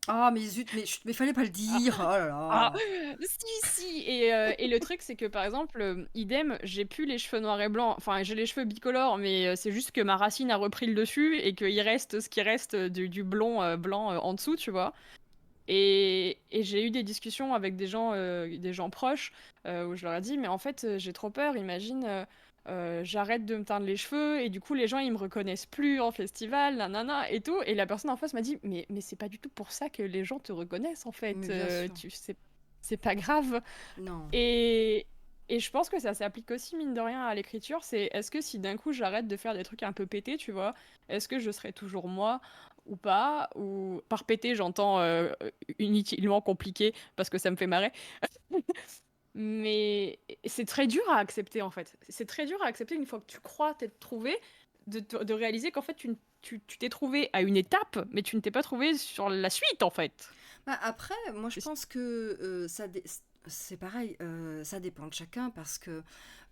Ah, mais zut, mais fallait pas le dire. Oh là Ah, là. si. Et le truc, c'est que par exemple, idem, j'ai plus les cheveux noirs et blancs. Enfin, j'ai les cheveux bicolores, mais c'est juste que ma racine a repris le dessus et qu'il reste ce qui reste du blond blanc en dessous, tu vois. Et j'ai eu des discussions avec des gens proches où je leur ai dit, mais en fait, j'ai trop peur. Imagine, j'arrête de me teindre les cheveux et du coup, les gens, ils me reconnaissent plus en festival, nanana et tout. Et la personne en face m'a dit, mais c'est pas du tout pour ça que les gens te reconnaissent, en fait. Mais bien sûr. C'est pas grave. Non. Et, et je pense que ça s'applique aussi, mine de rien, à l'écriture. C'est est-ce que si d'un coup j'arrête de faire des trucs un peu pétés, tu vois, est-ce que je serai toujours moi ou pas? Ou par pété, j'entends inutilement compliqué parce que ça me fait marrer. Mais c'est très dur à accepter en fait. C'est très dur à accepter une fois que tu crois t'être trouvé, de réaliser qu'en fait tu t'es trouvé à une étape, mais tu ne t'es pas trouvé sur la suite en fait. Bah, après, moi je C'est- pense que c'est pareil, ça dépend de chacun parce que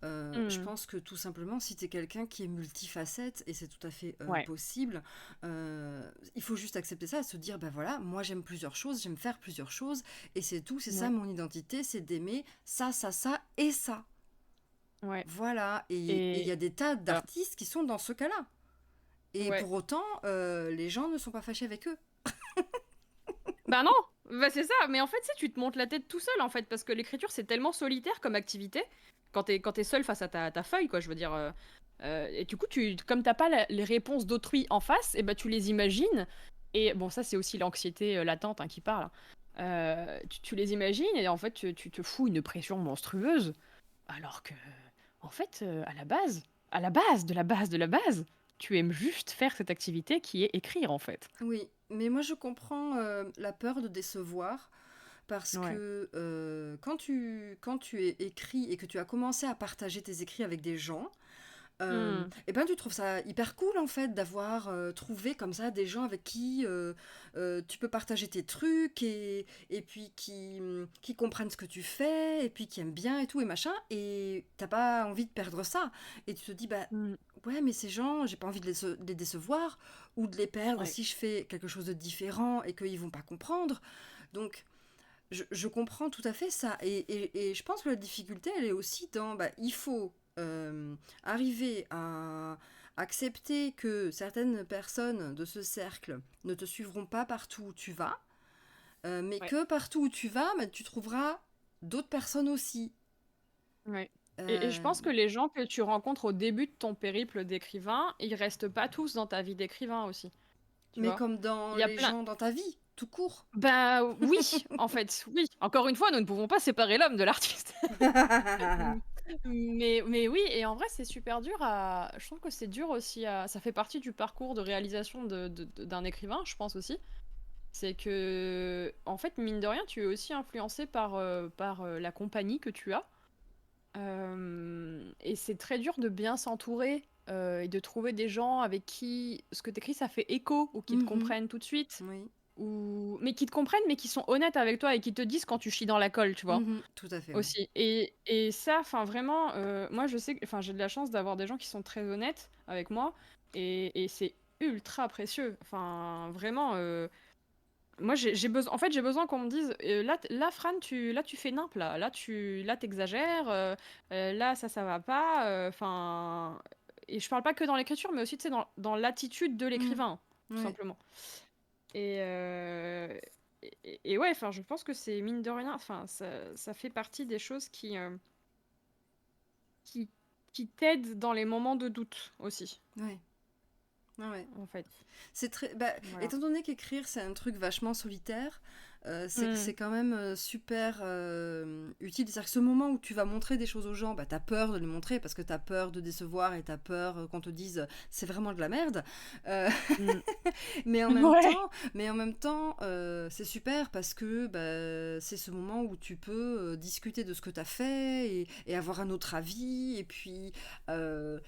je Hmm. pense que tout simplement, si tu es quelqu'un qui est multifacette, et c'est tout à fait Ouais, possible, il faut juste accepter ça, se dire, ben voilà, moi j'aime plusieurs choses, j'aime faire plusieurs choses, et c'est tout, c'est ça ouais, mon identité, c'est d'aimer ça et ça. ouais. Voilà, et il y Et a des tas voilà. d'artistes qui sont dans ce cas-là. Et Ouais. pour autant, les gens ne sont pas fâchés avec eux. Bah non, bah c'est ça. Mais en fait, tu te montes la tête tout seul, en fait, parce que l'écriture, c'est tellement solitaire comme activité, quand t'es seul face à ta feuille, quoi, je veux dire. Et du coup, comme t'as pas les réponses d'autrui en face, et bah tu les imagines. Et bon, ça, c'est aussi l'anxiété latente hein, qui parle. Tu les imagines, et en fait, tu te fous une pression monstrueuse, alors que, en fait, à la base de la base de la base, tu aimes juste faire cette activité qui est écrire, en fait. Oui, mais moi je comprends la peur de décevoir parce Ouais. que quand tu es écrit et que tu as commencé à partager tes écrits avec des gens, Hmm. et ben tu trouves ça hyper cool en fait d'avoir trouvé comme ça des gens avec qui tu peux partager tes trucs et puis qui comprennent ce que tu fais et puis qui aiment bien et tout et machin et t'as pas envie de perdre ça et tu te dis bah Hmm. ouais mais ces gens j'ai pas envie de les décevoir ou de les perdre Ouais. si je fais quelque chose de différent et qu'ils vont pas comprendre donc je comprends tout à fait ça. Et je pense que la difficulté, elle est aussi dans... Bah, il faut arriver à accepter que certaines personnes de ce cercle ne te suivront pas partout où tu vas, mais Ouais. que partout où tu vas, bah, tu trouveras d'autres personnes aussi. Ouais. Et je pense Euh, que les gens que tu rencontres au début de ton périple d'écrivain, ils restent pas tous dans ta vie d'écrivain aussi, tu mais vois. comme dans Il y a les plein. gens dans ta vie, tout court. Bah oui, en fait, oui. Encore une fois, nous ne pouvons pas séparer l'homme de l'artiste. Mm. Mais oui, et en vrai, c'est super dur à. Je trouve que c'est dur aussi à. Ça fait partie du parcours de réalisation d'un écrivain, je pense aussi. C'est que, en fait, mine de rien, tu es aussi influencé par la compagnie que tu as. Et c'est très dur de bien s'entourer et de trouver des gens avec qui ce que t'écris, ça fait écho ou qui te Mhm. comprennent tout de suite. Oui. Mais qui te comprennent, mais qui sont honnêtes avec toi et qui te disent quand tu chies dans la colle, tu vois, Mhm. Tout à fait, oui. aussi. Et ça, enfin, vraiment, moi, je sais que, enfin, j'ai de la chance d'avoir des gens qui sont très honnêtes avec moi et c'est ultra précieux. Enfin, vraiment, moi, j'ai besoin, en fait, j'ai besoin qu'on me dise, là, Fran, là, tu fais nimp, là, t'exagères, là, ça va pas, enfin, et je parle pas que dans l'écriture, mais aussi, tu sais, dans l'attitude de Mhm. l'écrivain, tout Oui. simplement. Et, euh, et ouais, enfin, je pense que c'est mine de rien, enfin, ça fait partie des choses qui, qui t'aident dans les moments de doute aussi, Ouais. Ah ouais. en fait. C'est très. Bah, Voilà. étant donné qu'écrire c'est un truc vachement solitaire, c'est Mm. quand même super utile. C'est-à-dire que ce moment où tu vas montrer des choses aux gens, bah t'as peur de les montrer parce que t'as peur de décevoir et t'as peur qu'on te dise c'est vraiment de la merde. Euh, Mm. mais en même Ouais. temps, c'est super parce que bah, c'est ce moment où tu peux discuter de ce que t'as fait et avoir un autre avis et puis euh,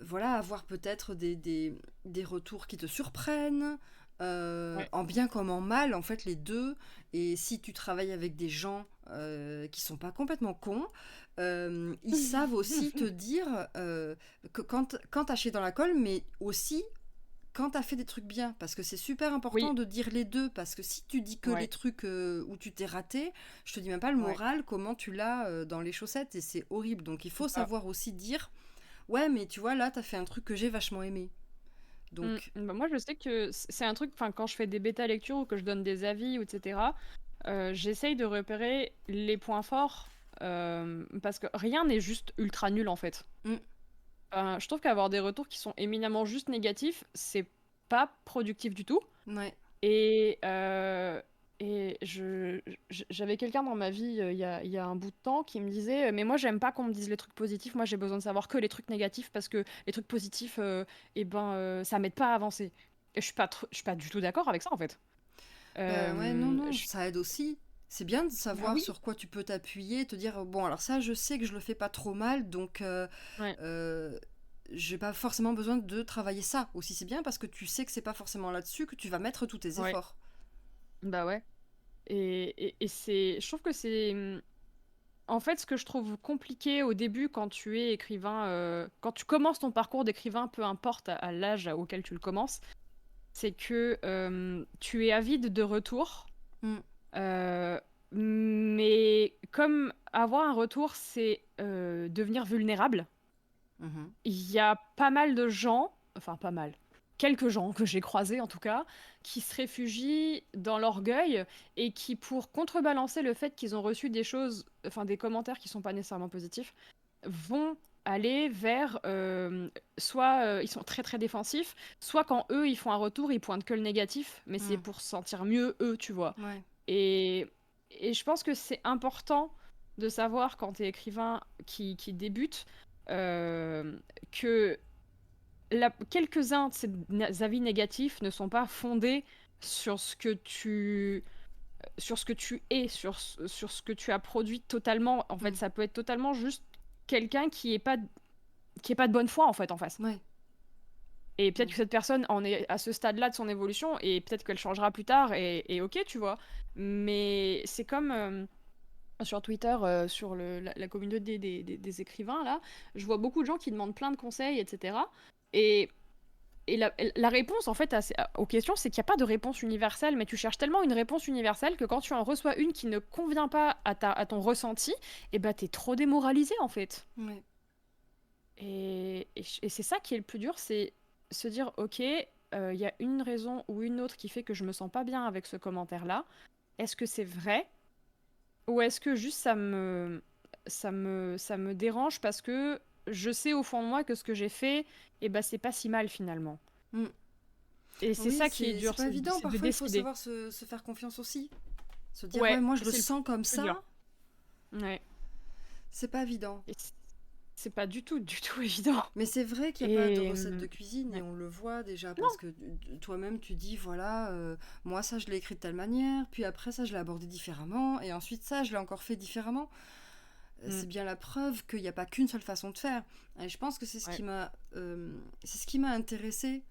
voilà, avoir peut-être des retours qui te surprennent, Ouais. en bien comme en mal, en fait, les deux. Et si tu travailles avec des gens qui sont pas complètement cons, ils savent aussi te dire que quand t'as chié dans la colle, mais aussi quand t'as fait des trucs bien, parce que c'est super important Oui. de dire les deux, parce que si tu dis que les Ouais. trucs où tu t'es raté, je te dis même pas le Ouais. moral, comment tu l'as dans les chaussettes, et c'est horrible. Donc il C'est faut ça. savoir aussi dire ouais, mais tu vois, là, t'as fait un truc que j'ai vachement aimé. Donc, Bah, moi, je sais que c'est un truc, enfin, quand je fais des bêta lectures ou que je donne des avis, ou etc., j'essaye de repérer les points forts parce que rien n'est juste ultra nul en fait. mm, Je trouve qu'avoir des retours qui sont éminemment juste négatifs, c'est pas productif du tout. ouais. Et, j'avais quelqu'un dans ma vie il y a un bout de temps qui me disait mais moi j'aime pas qu'on me dise les trucs positifs, moi j'ai besoin de savoir que les trucs négatifs parce que les trucs positifs ça m'aide pas à avancer. Et je suis pas du tout d'accord avec ça en fait. Bah ouais, non, non, Je- ça aide aussi. C'est bien de Bah savoir oui. sur quoi tu peux t'appuyer, te dire, bon, alors ça, je sais que je le fais pas trop mal, donc Ouais. euh, j'ai pas forcément besoin de travailler ça. Aussi, c'est bien parce que tu sais que c'est pas forcément là-dessus que tu vas mettre tous tes Ouais. efforts. Bah ouais. Et je trouve que c'est en fait ce que je trouve compliqué au début quand tu es écrivain, quand tu commences ton parcours d'écrivain, peu importe à l'âge auquel tu le commences, c'est que tu es avide de retour. Mm, euh, mais comme avoir un retour, c'est devenir vulnérable, mhm, il y a pas mal de gens, enfin pas mal, quelques gens que j'ai croisés en tout cas, qui se réfugient dans l'orgueil et qui, pour contrebalancer le fait qu'ils ont reçu des choses, enfin des commentaires qui sont pas nécessairement positifs, vont aller vers soit ils sont très très défensifs, soit quand eux ils font un retour, ils pointent que le négatif, mais c'est mm, pour se sentir mieux eux, tu vois. ouais. Et, et je pense que c'est important de savoir quand tu es écrivain qui débute euh, que quelques-uns de ces avis négatifs ne sont pas fondés sur ce que sur ce que tu es, sur ce que tu as produit totalement. En fait, Mm, ça peut être totalement juste quelqu'un qui est pas de bonne foi en fait en face. ouais. Et peut-être Ouais. que cette personne en est à ce stade-là de son évolution et peut-être qu'elle changera plus tard et ok, tu vois. Mais c'est comme sur Twitter, sur la communauté des écrivains, là, je vois beaucoup de gens qui demandent plein de conseils, etc. Et, et la réponse, en fait, aux questions, c'est qu'il n'y a pas de réponse universelle, mais tu cherches tellement une réponse universelle que quand tu en reçois une qui ne convient pas à ton ressenti, et bah t'es trop démoralisé, en fait. Ouais. Et c'est ça qui est le plus dur, c'est se dire, ok, il y a une raison ou une autre qui fait que je me sens pas bien avec ce commentaire-là. Est-ce que c'est vrai? Ou est-ce que juste ça me dérange parce que je sais au fond de moi que ce que j'ai fait, et ben c'est pas si mal finalement. Mm. Et c'est Oui, ça qui est c'est dur, pas évident. c'est de Parfois, il faut décider. savoir se faire confiance aussi. Se dire, ouais, Ouais, moi, je le c'est le sens comme plus dur. ça. Ouais. C'est pas évident. Et c'est pas du tout évident. Mais c'est vrai qu'il n'y a pas de Et recette de cuisine et ouais. on le voit déjà Non. parce que toi-même tu dis voilà, moi ça je l'ai écrit de telle manière, puis après ça je l'ai abordé différemment et ensuite ça je l'ai encore fait différemment. Mm. C'est bien la preuve qu'il n'y a pas qu'une seule façon de faire. Et je pense que Ouais. c'est ce qui m'a intéressé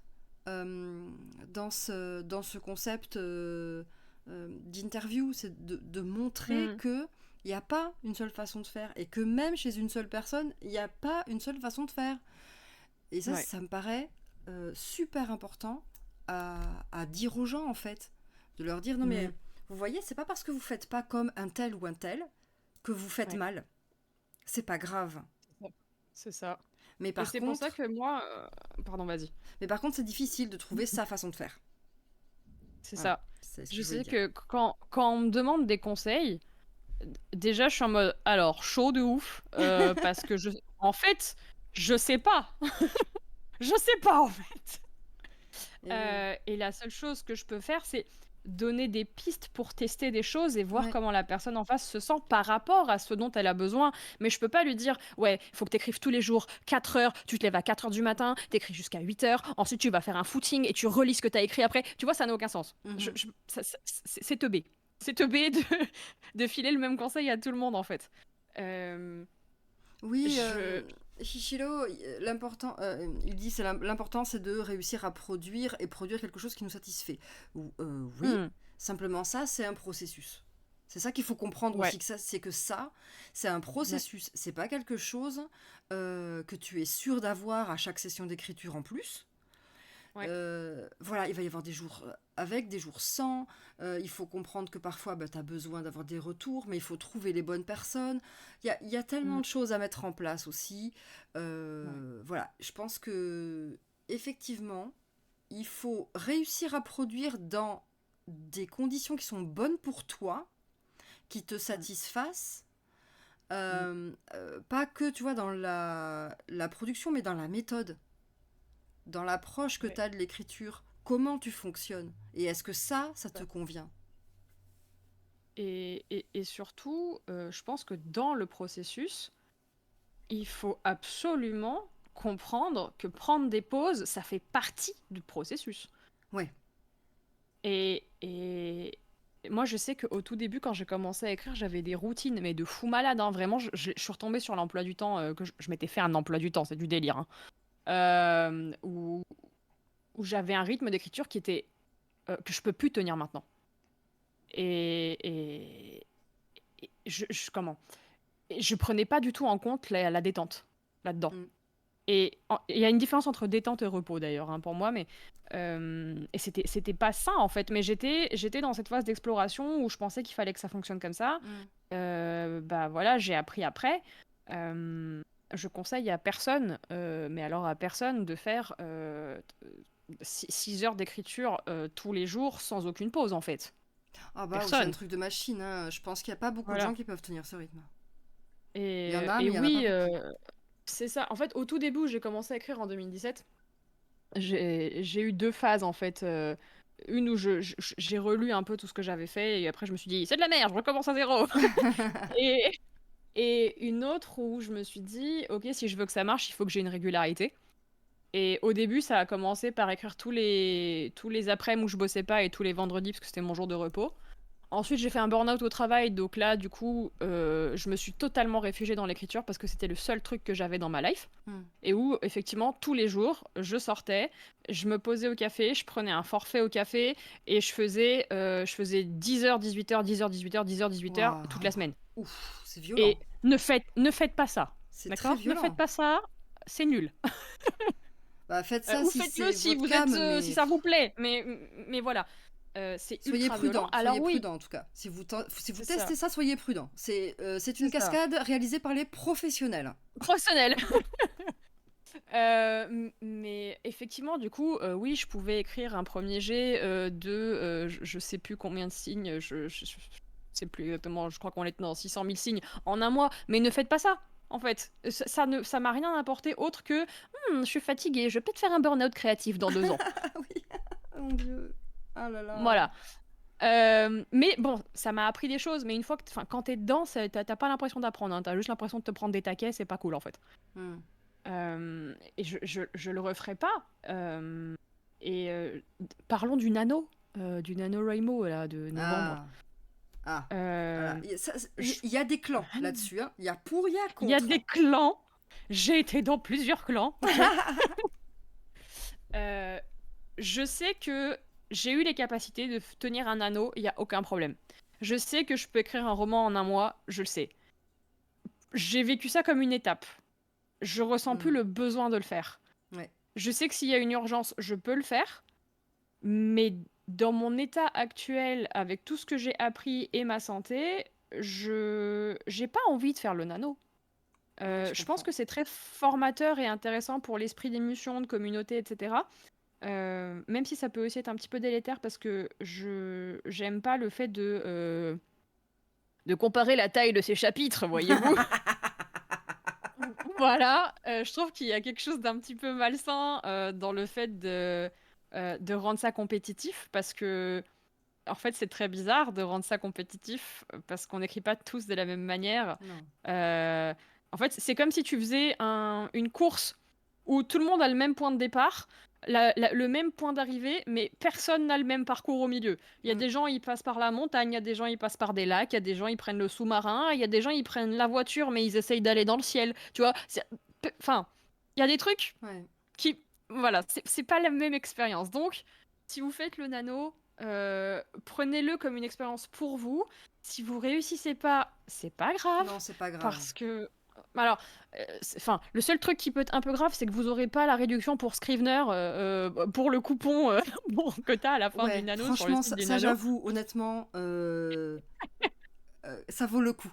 dans ce concept d'interview, c'est de montrer Mm. que il n'y a pas une seule façon de faire et que même chez une seule personne, il n'y a pas une seule façon de faire. Et ça, Ouais. ça me paraît super important à dire aux gens, en fait. De leur dire, non mais, Mm. vous voyez, c'est pas parce que vous faites pas comme un tel ou un tel que vous faites Ouais. mal. C'est pas grave. C'est ça. Mais Et par c'est pour ça contre, que moi, pardon, vas-y. c'est difficile de trouver sa façon de faire. C'est Voilà, ça. c'est ce que Je je voulais sais dire. que quand on me demande des conseils, déjà je suis en mode alors chaud de ouf parce que en fait je sais pas. Je sais pas en fait. Et oui. Et la seule chose que je peux faire, c'est donner des pistes pour tester des choses et voir Ouais. comment la personne en face se sent par rapport à ce dont elle a besoin. Mais je peux pas lui dire, ouais, il faut que tu écrives tous les jours 4 heures, tu te lèves à 4 heures du matin, tu écris jusqu'à 8 heures, ensuite tu vas faire un footing et tu relis ce que tu as écrit après. Tu vois, ça n'a aucun sens. Mhm. C'est teubé. C'est teubé de filer le même conseil à tout le monde en fait. Euh, Oui, je... Shishiro, il dit l'important c'est de réussir à produire et produire quelque chose qui nous satisfait. Oui, Hmm, simplement ça, c'est un processus. C'est ça qu'il faut comprendre ouais, aussi, c'est que ça, c'est un ouais, processus. C'est pas quelque chose que tu es sûr d'avoir à chaque session d'écriture en plus. ouais. Voilà, il va y avoir des jours avec, des jours sans. Il faut comprendre que parfois, bah, tu as besoin d'avoir des retours, mais il faut trouver les bonnes personnes. Il y a tellement Hmm, de choses à mettre en place aussi. ouais, Voilà, je pense que effectivement, il faut réussir à produire dans des conditions qui sont bonnes pour toi, qui te hmm, satisfassent. hmm, Pas que, tu vois, dans la production, mais dans la méthode, dans l'approche que tu ouais. as de l'écriture, comment tu fonctionnes et est-ce que ça te convient. Et surtout, je pense que dans le processus, il faut absolument comprendre que prendre des pauses, ça fait partie du processus. Ouais. Et moi, je sais qu'au tout début, quand j'ai commencé à écrire, j'avais des routines, mais de fou malade, hein. Vraiment, je suis retombée sur l'emploi du temps, que je m'étais fait un emploi du temps, c'est du délire, hein. Où j'avais un rythme d'écriture qui était que je peux plus tenir maintenant. Et, comment? Et je prenais pas du tout en compte la détente là-dedans. Mm. Et il y a une différence entre détente et repos d'ailleurs, hein, pour moi, mais et c'était pas ça en fait. Mais j'étais dans cette phase d'exploration où je pensais qu'il fallait que ça fonctionne comme ça. Mm. Bah voilà, j'ai appris après. Je conseille à personne, mais alors à personne, de faire 6 heures d'écriture tous les jours sans aucune pause en fait. Ah bah oui, c'est un Personne. truc de machine, hein. Je pense qu'il n'y a pas beaucoup de gens Voilà. qui peuvent tenir ce rythme. Il y en Et, a, et mais il n'y en a pas oui, beaucoup. c'est ça. En fait, au tout début, où j'ai commencé à écrire en 2017. J'ai eu 2 phases en fait. Une où j'ai relu un peu tout ce que j'avais fait et après je me suis dit c'est de la merde, je recommence à zéro. Et, et une autre où je me suis dit ok, si je veux que ça marche, il faut que j'ai une régularité. Et au début, ça a commencé par écrire tous les après-midi où je bossais pas et tous les vendredis parce que c'était mon jour de repos. Ensuite, j'ai fait un burn-out au travail, donc là, du coup, je me suis totalement réfugiée dans l'écriture parce que c'était le seul truc que j'avais dans ma life. Mm. Et où, effectivement, tous les jours, je sortais, je me posais au café, je prenais un forfait au café et je faisais 10h, 18h, 10h, 18h, 10h, 18h toute la Waouh. semaine. Ouf, c'est violent. Et ne faites pas ça. C'est très D'accord? Ne faites violent. pas ça, c'est nul. Bah faites ça Ou si faites-le c'est si votre vous êtes, cam, si mais ça vous plaît. Mais voilà. C'est ultra violent. Alors soyez oui, prudent en tout cas. Si vous c'est ça. testez ça, soyez prudent. C'est C'est une ça. cascade réalisée par les professionnels. Professionnel. Mais effectivement, du coup, oui, je pouvais écrire un premier jet de je sais plus combien de signes, sais plus exactement, je crois qu'on était dans 600 000 signes en un mois, mais ne faites pas ça, en fait. Ça m'a rien apporté autre que je suis fatiguée, je vais peut-être faire un burn-out créatif dans 2 ans. Ah oui, mon Dieu. Ah là là. Voilà. Mais bon, ça m'a appris des choses, mais une fois que, enfin, quand t'es dedans, t'as pas l'impression d'apprendre, hein, t'as juste l'impression de te prendre des taquets, c'est pas cool en fait. Hmm. Et je le referai pas. Et parlons du NaNoWriMo là, de novembre. Ah. Euh, Voilà. Il y a des clans là-dessus. Hein. Il y a pour, il y a Il y a contre. des clans. J'ai été dans plusieurs clans. ok Je sais que j'ai eu les capacités de tenir un anneau, il n'y a aucun problème. Je sais que je peux écrire un roman en un mois, je le sais. J'ai vécu ça comme une étape. Je ressens plus le besoin de le faire. Ouais. Je sais que s'il y a une urgence, je peux le faire. Mais dans mon état actuel, avec tout ce que j'ai appris et ma santé, j'ai pas envie de faire le nano. Je pense que c'est très formateur et intéressant pour l'esprit d'émulsion, de communauté, etc. Même si ça peut aussi être un petit peu délétère parce que j'aime pas le fait de comparer la taille de ces chapitres, voyez-vous. Voilà, je trouve qu'il y a quelque chose d'un petit peu malsain dans le fait de rendre ça compétitif parce que en fait c'est très bizarre de rendre ça compétitif parce qu'on n'écrit pas tous de la même manière. En fait c'est comme si tu faisais une course où tout le monde a le même point de départ, le même point d'arrivée, mais personne n'a le même parcours au milieu. Il y a des gens, ils passent par la montagne, il y a des gens, ils passent par des lacs, il y a des gens, ils prennent le sous-marin, il y a des gens, ils prennent la voiture, mais ils essayent d'aller dans le ciel. Tu vois, enfin, il y a des trucs qui, voilà, c'est pas la même expérience. Donc, si vous faites le nano, prenez-le comme une expérience pour vous. Si vous réussissez pas, c'est pas grave. Non, c'est pas grave. Parce que alors, enfin, le seul truc qui peut être un peu grave, c'est que vous aurez pas la réduction pour Scrivener pour le coupon que t'as à la fin du nano sur le franchement, site du ça nano. j'avoue, honnêtement, ça vaut le coup.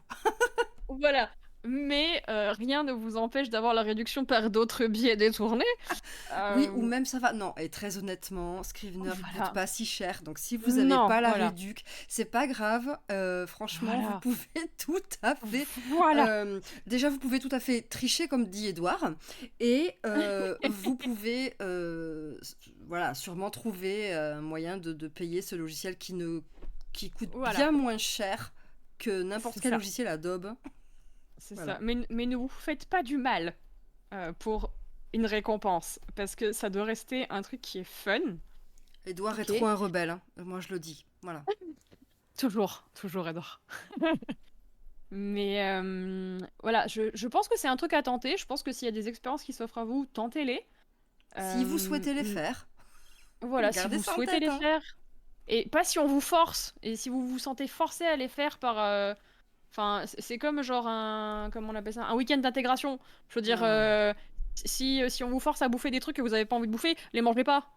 Voilà. Mais rien ne vous empêche d'avoir la réduction par d'autres biais détournés. Oui, ou même ça va. Non, et très honnêtement, Scrivener coûte pas si cher. Donc si vous n'avez Non, pas la voilà. réduc, c'est pas grave. Franchement, Voilà. vous pouvez tout à fait. Voilà. Déjà, vous pouvez tout à fait tricher, comme dit Edouard. Et vous pouvez voilà, sûrement trouver un moyen de payer ce logiciel qui coûte bien moins cher que n'importe quel logiciel Adobe. C'est ça. Mais ne vous faites pas du mal pour une récompense. Parce que ça doit rester un truc qui est fun. Edouard est trop un rebelle. Hein. Moi, je le dis. Voilà. Toujours Edouard. Mais voilà, je pense que c'est un truc à tenter. Je pense que s'il y a des expériences qui s'offrent à vous, tentez-les. Si vous souhaitez les faire. Voilà, si vous souhaitez les faire. Et pas si on vous force. Et si vous vous sentez forcé à les faire par... Enfin, c'est comme genre comment on appelle ça, un week-end d'intégration. Je veux dire, si on vous force à bouffer des trucs que vous avez pas envie de bouffer, les mangez pas.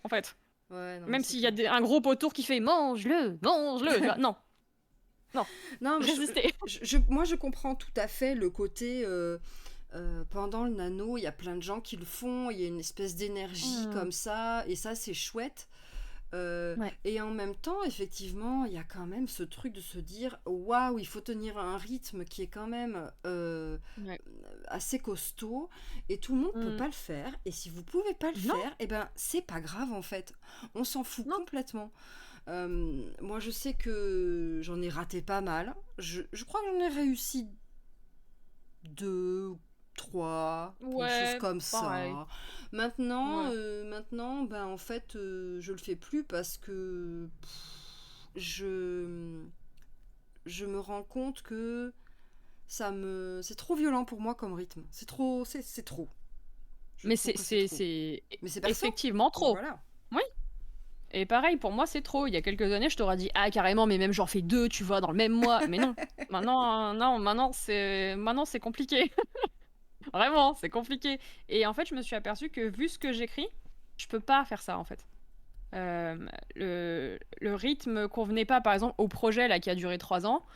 En fait. Ouais, non, même s'il y a un gros pot autour qui fait mange-le. Non. Non, résistez. Moi, je comprends tout à fait le côté... pendant le nano, il y a plein de gens qui le font, il y a une espèce d'énergie comme ça, et ça, c'est chouette. Et en même temps, effectivement, il y a quand même ce truc de se dire waouh, il faut tenir un rythme qui est quand même assez costaud et tout le monde peut pas le faire. Et si vous pouvez pas le faire, et ben c'est pas grave en fait. On s'en fout complètement. Moi, je sais que j'en ai raté pas mal. Je crois que j'en ai réussi 2, 3, quelque chose comme ça. Maintenant, ben, en fait, je le fais plus parce que je me rends compte que c'est trop violent pour moi comme rythme. C'est trop. Mais c'est effectivement trop. Voilà. Oui. Et pareil, pour moi, c'est trop. Il y a quelques années, je t'aurais dit, ah, carrément, mais même j'en fais 2, tu vois, dans le même mois. Mais non. Maintenant, c'est compliqué. Vraiment, c'est compliqué. Et en fait, je me suis aperçue que vu ce que j'écris, je peux pas faire ça, en fait. Le rythme convenait pas, par exemple, au projet là, qui a duré 3 ans.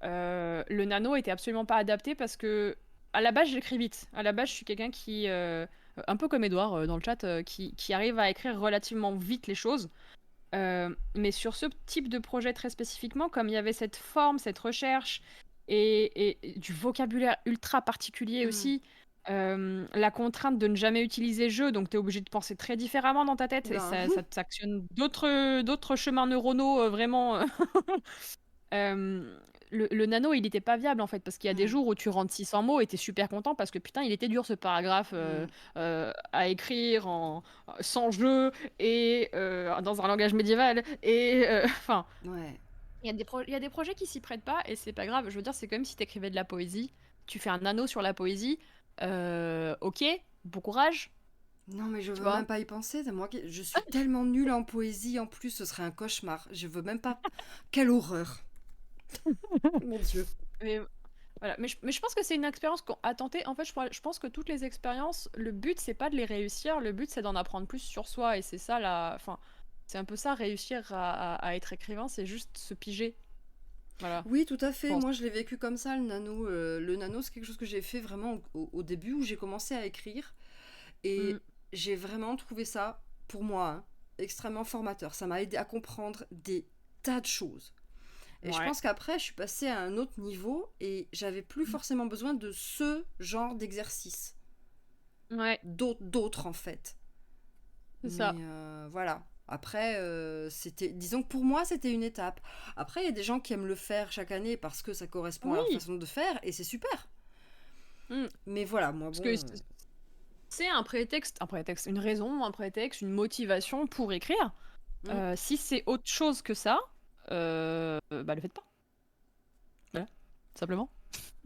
Le nano était absolument pas adapté parce que, à la base, j'écris vite. À la base, je suis quelqu'un qui, un peu comme Edouard dans le chat, qui arrive à écrire relativement vite les choses. Mais sur ce type de projet très spécifiquement, comme il y avait cette forme, cette recherche et du vocabulaire ultra particulier Mm. aussi, la contrainte de ne jamais utiliser «je», donc tu es obligé de penser très différemment dans ta tête et Oula. ça t'actionne d'autres chemins neuronaux, vraiment, hem, le nano, il était pas viable, en fait, parce qu'il y a des Mm. jours où tu rentres 600 mots et tu es super content parce que putain, il était dur ce paragraphe, Mm. à écrire sans jeu et dans un langage médiéval et enfin, Ouais. il y a des projets qui s'y prêtent pas et c'est pas grave. Je veux dire, c'est comme si tu écrivais de la poésie. Tu fais un nano sur la poésie, OK, bon courage, Non, mais je tu veux même vois? pas y penser. Je suis tellement nulle en poésie en plus, ce serait un cauchemar. Je veux même pas. Quelle horreur. Mon Dieu. Mais voilà, mais je pense que c'est une expérience qu'on à tenter. En fait, je pense que toutes les expériences, le but, c'est pas de les réussir, le but, c'est d'en apprendre plus sur soi et c'est ça la enfin, c'est un peu ça réussir à être écrivain, c'est juste se piger. Voilà, Oui, tout à je fait. pense. Moi, je l'ai vécu comme ça, le nano. Le nano, c'est quelque chose que j'ai fait vraiment au début où j'ai commencé à écrire. Mmh. Et j'ai vraiment trouvé ça, pour moi, hein, extrêmement formateur. Ça m'a aidé à comprendre des tas de choses. Et je Ouais. pense qu'après, je suis passée à un autre niveau et j'avais plus Mmh. forcément besoin de ce genre d'exercice. Ouais, D'autres, en fait. c'est Mais ça. voilà. Après, c'était, disons que pour moi, c'était une étape. Après, il y a des gens qui aiment le faire chaque année parce que ça correspond à leur Oui! façon de faire et c'est super. Mmh. Mais voilà, moi, Parce que bon. c'est un prétexte, une raison, un prétexte, une motivation pour écrire. Hmm. Si c'est autre chose que ça, bah, le faites pas. Voilà, simplement.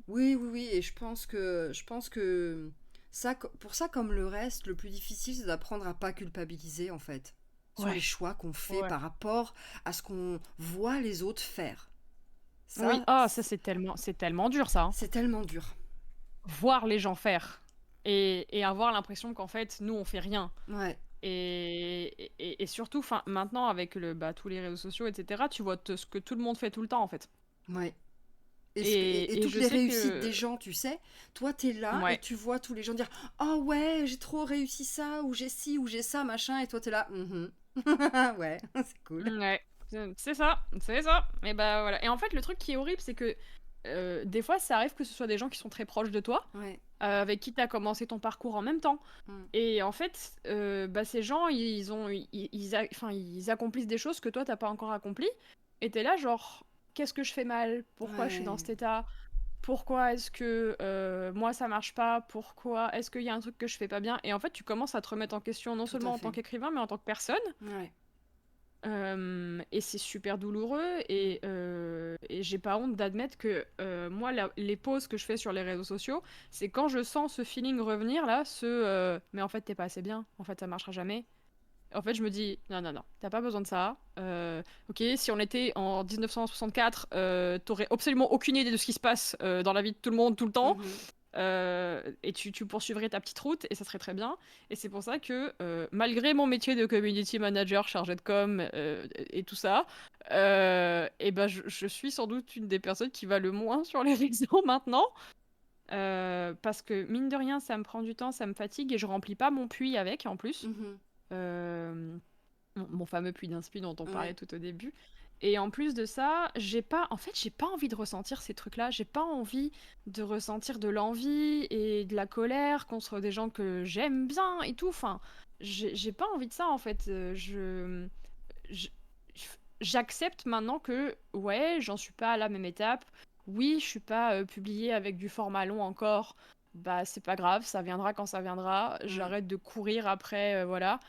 Oui, oui, oui. Et je pense que ça, pour ça, comme le reste, le plus difficile, c'est d'apprendre à pas culpabiliser, en fait, sur les Ouais, choix qu'on fait ouais. par rapport à ce qu'on voit les autres faire. Oui, Ça, ah ça c'est tellement dur ça, hein. c'est tellement dur. Voir les gens faire et avoir l'impression qu'en fait, nous, on fait rien Ouais, et surtout, enfin, maintenant avec tous les réseaux sociaux et cetera, tu vois ce que tout le monde fait tout le temps, en fait ouais. Et et toutes je les sais réussites que des gens, tu sais, toi, t'es là et ouais, tu vois tous les gens dire: «Oh ouais, j'ai trop réussi ça, ou j'ai ci, ou j'ai ça, machin», et toi, t'es là: «Mhm.» Ouais, c'est cool. ouais, c'est ça et bah, voilà et en fait, le truc qui est horrible, c'est que, des fois, ça arrive que ce soit des gens qui sont très proches de toi, Ouais. avec qui tu as commencé ton parcours en même temps Mm. et en fait, ces gens, ils accomplissent des choses que toi, tu pas encore accomplies et tu es là genre: «Qu'est-ce que je fais mal? Pourquoi je suis dans Ouais, cet état? Pourquoi est-ce que, moi, ça marche pas? Pourquoi est-ce qu'il y a un truc que je fais pas bien?» et en fait, tu commences à te remettre en question, non tout à seulement en tant fait. qu'écrivain, mais en tant que personne. Ouais. Et c'est super douloureux Mm. et j'ai pas honte d'admettre que, moi les pauses que je fais sur les réseaux sociaux, c'est quand je sens ce feeling revenir là, «Mais en fait tu pas assez bien, en fait ça marchera jamais». En fait je me dis: «Non, non, non, tu pas besoin de ça, OK, si on était en 1964, tu absolument aucune idée de ce qui se passe, dans la vie de tout le monde tout le temps, Mhm. et tu poursuivrais ta petite route et ça serait très bien et c'est pour ça que, malgré mon métier de community manager chargé de com, et tout ça, et ben je suis sans doute une des personnes qui va le moins sur les réseaux maintenant, parce que mine de rien, ça me prend du temps, ça me fatigue et je remplis pas mon puits avec en plus. Mhm. Hem mon fameux puits d'inspi dont on parlait Ouais. tout au début et en plus de ça, j'ai pas envie de ressentir ces trucs-là. J'ai pas envie de ressentir de l'envie et de la colère contre des gens que j'aime bien et tout. Enfin, j'ai pas envie de ça, en fait. Je j'accepte maintenant que, ouais, j'en suis pas à la même étape. Oui, je suis pas, publiée avec du format long encore. Bah, c'est pas grave, ça viendra quand ça viendra. Mm. J'arrête de courir après, voilà.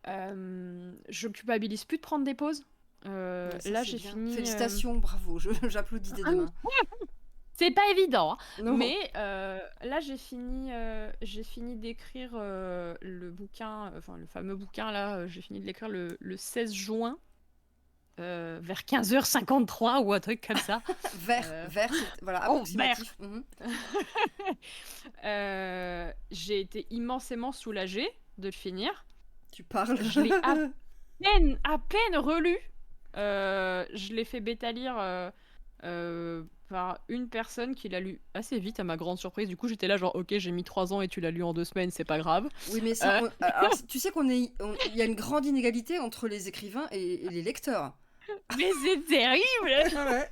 Je culpabilise plus de prendre des pauses. Ouais, ça, Là, c'est j'ai bien. fini, Félicitations, bravo. J'applaudis des deux mains. c'est pas évident, hein, Non. mais là, j'ai fini d'écrire, le bouquin, enfin le fameux bouquin là, j'ai fini de l'écrire le 16 juin, vers 15h53 ou un truc comme ça. Heu, C'est, voilà, oh merde! approximatif. Mhm. J'ai été immensément soulagée de le finir. Tu parles. Je l'ai à peine relu. Je l'ai fait bêta lire, par une personne qui l'a lu assez vite, à ma grande surprise. Du coup, j'étais là genre: «OK, j'ai mis 3 ans et tu l'as lu en 2 semaines, c'est pas grave». Oui, mais ça, Heu, alors, tu sais il y a une grande inégalité entre les écrivains et les lecteurs. mais c'est terrible! Ah ouais.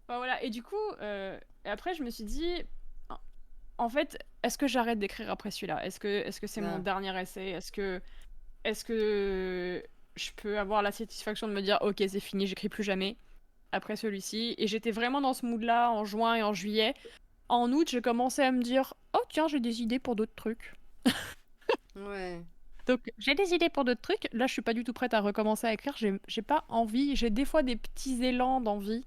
Enfin voilà et du coup, et après je me suis dit: «En en fait, est-ce que j'arrête d'écrire après celui-là? Est-ce que c'est mon Ah. dernier essai? Est-ce que je peux avoir la satisfaction de me dire: "OK, c'est fini, j'écris plus jamais après celui-ci"?» Et j'étais vraiment dans ce mood-là en juin et en juillet. En août, j'ai commencé à me dire: «Oh tiens, j'ai des idées pour d'autres trucs». Ouais. Donc j'ai des idées pour d'autres trucs. Là, je suis pas du tout prête à recommencer à écrire. J'ai pas envie. J'ai des fois des petits élans d'envie,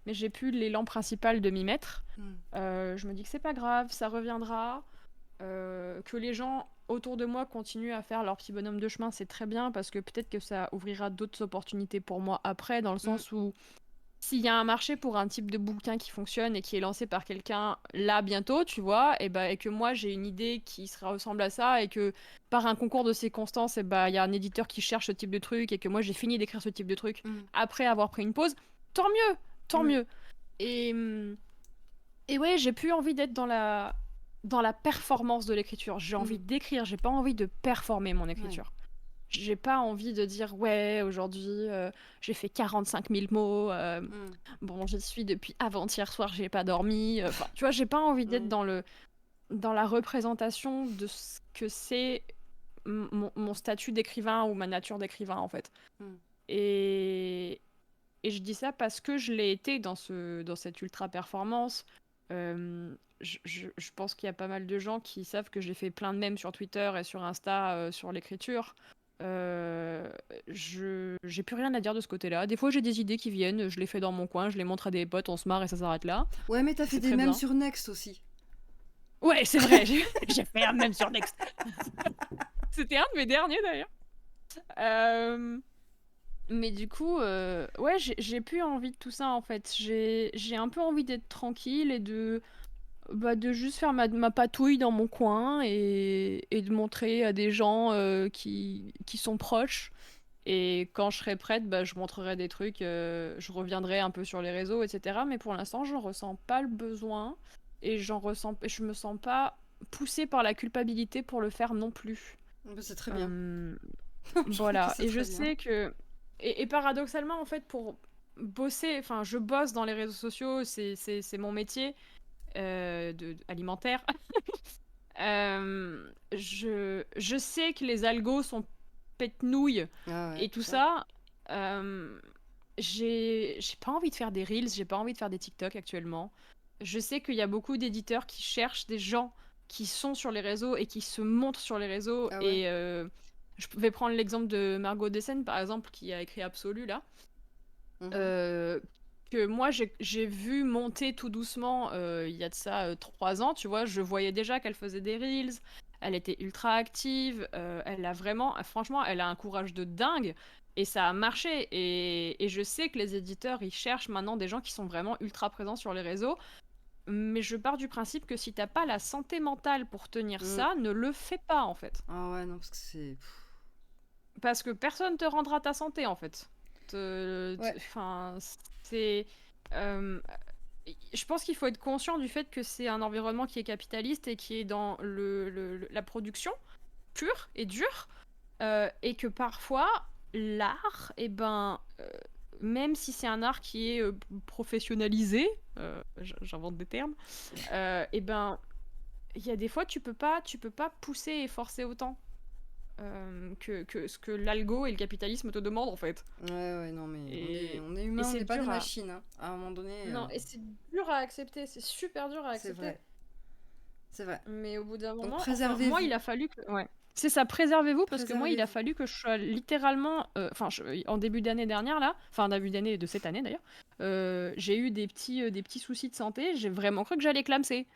mais j'ai plus l'élan principal de m'y mettre. Hmm. Je me dis que c'est pas grave, ça reviendra. Que les gens autour de moi continuent à faire leur petit bonhomme de chemin, c'est très bien parce que peut-être que ça ouvrira d'autres opportunités pour moi après, dans le Hmm. sens où s'il y a un marché pour un type de bouquin qui fonctionne et qui est lancé par quelqu'un là bientôt, tu vois, et que moi j'ai une idée qui ressemble à ça et que par un concours de circonstances, il y a un éditeur qui cherche ce type de truc et que moi j'ai fini d'écrire ce type de truc Hmm. après avoir pris une pause, tant mieux, tant Ouais. mieux. Et, et ouais, j'ai plus envie d'être dans la performance de l'écriture. J'ai envie Hmm. d'écrire, j'ai pas envie de performer mon Ouais. écriture. J'ai pas envie de dire ouais, aujourd'hui j'ai fait 45 000 mots, Hmm. bon, j'y suis depuis avant-hier soir, j'ai pas dormi. Enfin, tu vois, j'ai pas envie d'être Ouais. dans la représentation de ce que c'est mon statut d'écrivain ou ma nature d'écrivain en fait. Hmm. Et, et je dis ça parce que je l'ai été dans cette ultra performance. Je pense qu'il y a pas mal de gens qui savent que j'ai fait plein de mèmes sur Twitter et sur Insta sur l'écriture. J'ai plus rien à dire de ce côté-là. Des fois, j'ai des idées qui viennent, je les fais dans mon coin, je les montre à des potes, on se marre et ça s'arrête là. Ouais, mais t'as fait C'est des très mèmes bien. sur Next aussi. Ouais, c'est vrai, j'ai fait un mème sur Next. C'était un de mes derniers d'ailleurs. Euh, Mais du coup, ouais, j'ai plus envie de tout ça en fait. J'ai un peu envie d'être tranquille et de juste faire ma patouille dans mon coin et de montrer à des gens qui sont proches. Et quand je serai prête, je montrerai des trucs, je reviendrai un peu sur les réseaux, etc. Mais pour l'instant, j'en ressens pas le besoin et je me sens pas poussée par la culpabilité pour le faire non plus. Bah, c'est très bien. Euh, Je trouve que voilà, c'est et je très bien. sais que... Et paradoxalement, en fait, pour bosser, enfin, je bosse dans les réseaux sociaux, c'est mon métier alimentaire. Je sais que les algos sont pète-nouilles Ah ouais, et tout ça. ça. Euh, j'ai pas envie de faire des reels, j'ai pas envie de faire des TikTok actuellement. Je sais qu'il y a beaucoup d'éditeurs qui cherchent des gens qui sont sur les réseaux et qui se montrent sur les réseaux. Ah ouais. Et je vais prendre l'exemple de Margot Dessen, par exemple, qui a écrit Absolu, là. Mhm. Euh, que moi, j'ai vu monter tout doucement il y a de ça 3 ans, tu vois. Je voyais déjà qu'elle faisait des reels. Elle était ultra active. Elle a vraiment, franchement, elle a un courage de dingue. Et ça a marché. Et je sais que les éditeurs, ils cherchent maintenant des gens qui sont vraiment ultra présents sur les réseaux. Mais je pars du principe que si t'as pas la santé mentale pour tenir Mm. ça, ne le fais pas en fait. Ah ouais, non, parce que c'est. Parce que personne te rendra ta santé en fait. Ouais. Enfin, c'est. euh, je pense qu'il faut être conscient du fait que c'est un environnement qui est capitaliste et qui est dans la production pure et dure. Et que parfois, l'art, même si c'est un art qui est professionnalisé, j'invente des termes, et ben, il y a des fois, tu peux pas pousser et forcer autant que ce que l'algo et le capitalisme te demandent, en fait. Ouais, ouais, non, mais Et, on est et humain, on c'est n'est pas des dur à... machines, hein. À un moment donné, Non, et c'est dur à accepter, c'est super dur à c'est accepter. vrai. C'est vrai. Mais au bout d'un Donc moment, enfin, moi, il préservez-vous. a fallu que... Ouais. C'est ça, préservez-vous, parce que moi, il a Préservez-vous. fallu que je sois littéralement... Enfin, en début d'année dernière, là, enfin, en début d'année de cette année, d'ailleurs, j'ai eu des petits soucis de santé, j'ai vraiment cru que j'allais clamser.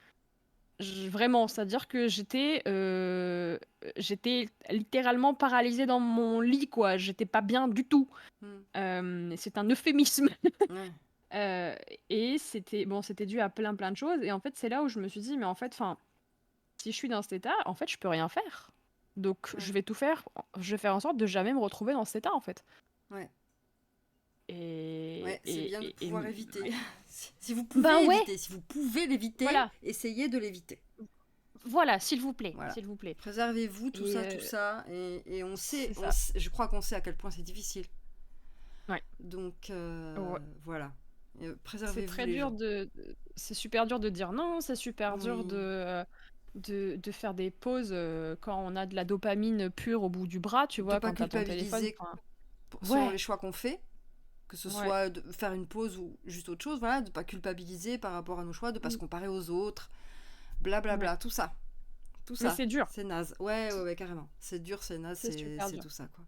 Vraiment, c'est-à-dire que j'étais littéralement paralysée dans mon lit, quoi. J'étais pas bien du tout. Hmm. C'est un euphémisme. Ouais. Euh, et c'était dû à plein de choses. Et en fait, c'est là où je me suis dit, mais en fait, enfin, si je suis dans cet état, en fait, je peux rien faire. Donc, Ouais. je vais tout faire. Je vais faire en sorte de jamais me retrouver dans cet état, en fait. Ouais. Et, Ouais, Ouais, c'est bien de pouvoir éviter. ouais. Si vous pouvez Ben ouais, éviter, si vous pouvez l'éviter, voilà, essayez de l'éviter. voilà, s'il vous plaît, Voilà. s'il vous plaît. Préservez-vous, tout Et ça, tout ça. Et c'est ça. je crois qu'on sait à quel point c'est difficile. Ouais. Donc, Ouais. voilà. C'est Préservez-vous très les dur gens. c'est super dur de dire non, c'est super dur Oui. de faire des pauses quand on a de la dopamine pure au bout du bras, tu De vois, pas quand t'as ton téléphone. culpabiliser Enfin, selon ouais, les choix qu'on fait. Que ce ouais. soit de faire une pause ou juste autre chose, voilà, de pas culpabiliser par rapport à nos choix, de pas se Mm, comparer aux autres, blablabla, ouais. tout ça. Tout Mais ça, c'est dur, c'est naze. Ouais, carrément. C'est dur, c'est naze, c'est super c'est dur. tout ça, quoi.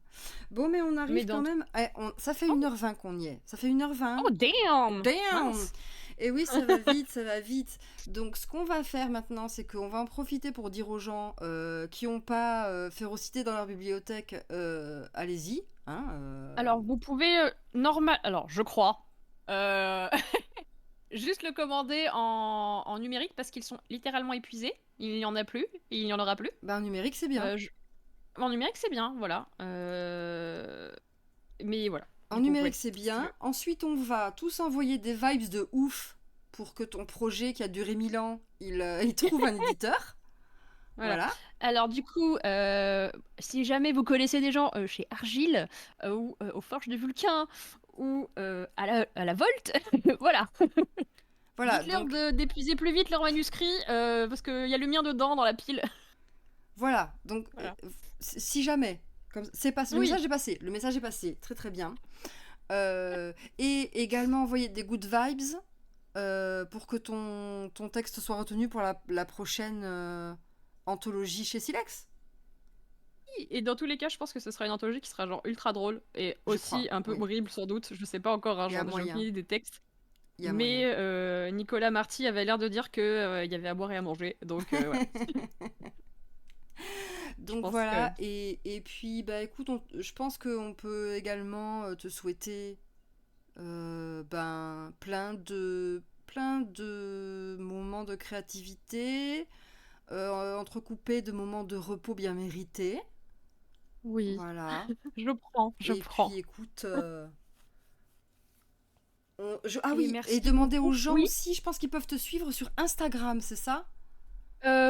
Bon, mais on Mais arrive quand dans... même. Ça fait Oh, 1h20 qu'on y est. Ça fait 1h20. oh damn! Damn! Mince! Et oui, ça va vite, ça va vite. Donc, ce qu'on va faire maintenant, c'est qu'on va en profiter pour dire aux gens qui n'ont pas Férocité dans leur bibliothèque, allez-y. Hein, Alors, vous pouvez normal... Alors, je crois. euh, Juste le commander en numérique parce qu'ils sont littéralement épuisés. Il n'y en a plus, et il n'y en aura plus. Ben, en numérique, c'est bien. Euh, je- En numérique, c'est bien, voilà. Mais voilà. En Du coup, numérique, ouais. c'est bien. Ensuite, on va tous envoyer des vibes de ouf pour que ton projet qui a duré 1000 ans, il trouve un éditeur. Voilà. Voilà. Alors du coup, si jamais vous connaissez des gens chez Argile ou aux Forges de Vulcain ou à la Volte, voilà. Voilà, Dites-leur donc d'épuiser plus vite leur manuscrit parce qu'il y a le mien dedans dans la pile. voilà. Donc Voilà. si jamais, comme c'est passé, le Oui, message est passé. Le message est passé, très très bien. Et également envoyer des good vibes pour que ton texte soit retenu pour la prochaine anthologie chez Silex. et dans tous les cas, je pense que ce sera une anthologie qui sera genre ultra drôle et Je aussi crois, un peu oui. horrible sans doute. Je sais pas encore, hein, Il y a j'ai aucune moyen. idée des textes. Il y a moyen. Mais Nicolas Marty avait l'air de dire que il y avait à boire et à manger. Donc voilà. Je Donc pense que... voilà, et puis bah écoute, je pense qu'on peut également te souhaiter ben, plein de moments de créativité, entrecoupés de moments de repos bien mérités. Oui, Voilà. je prends, je Et prends. puis écoute, ah Et oui, et merci demander aux beaucoup. gens Oui, aussi, je pense qu'ils peuvent te suivre sur Instagram, c'est ça?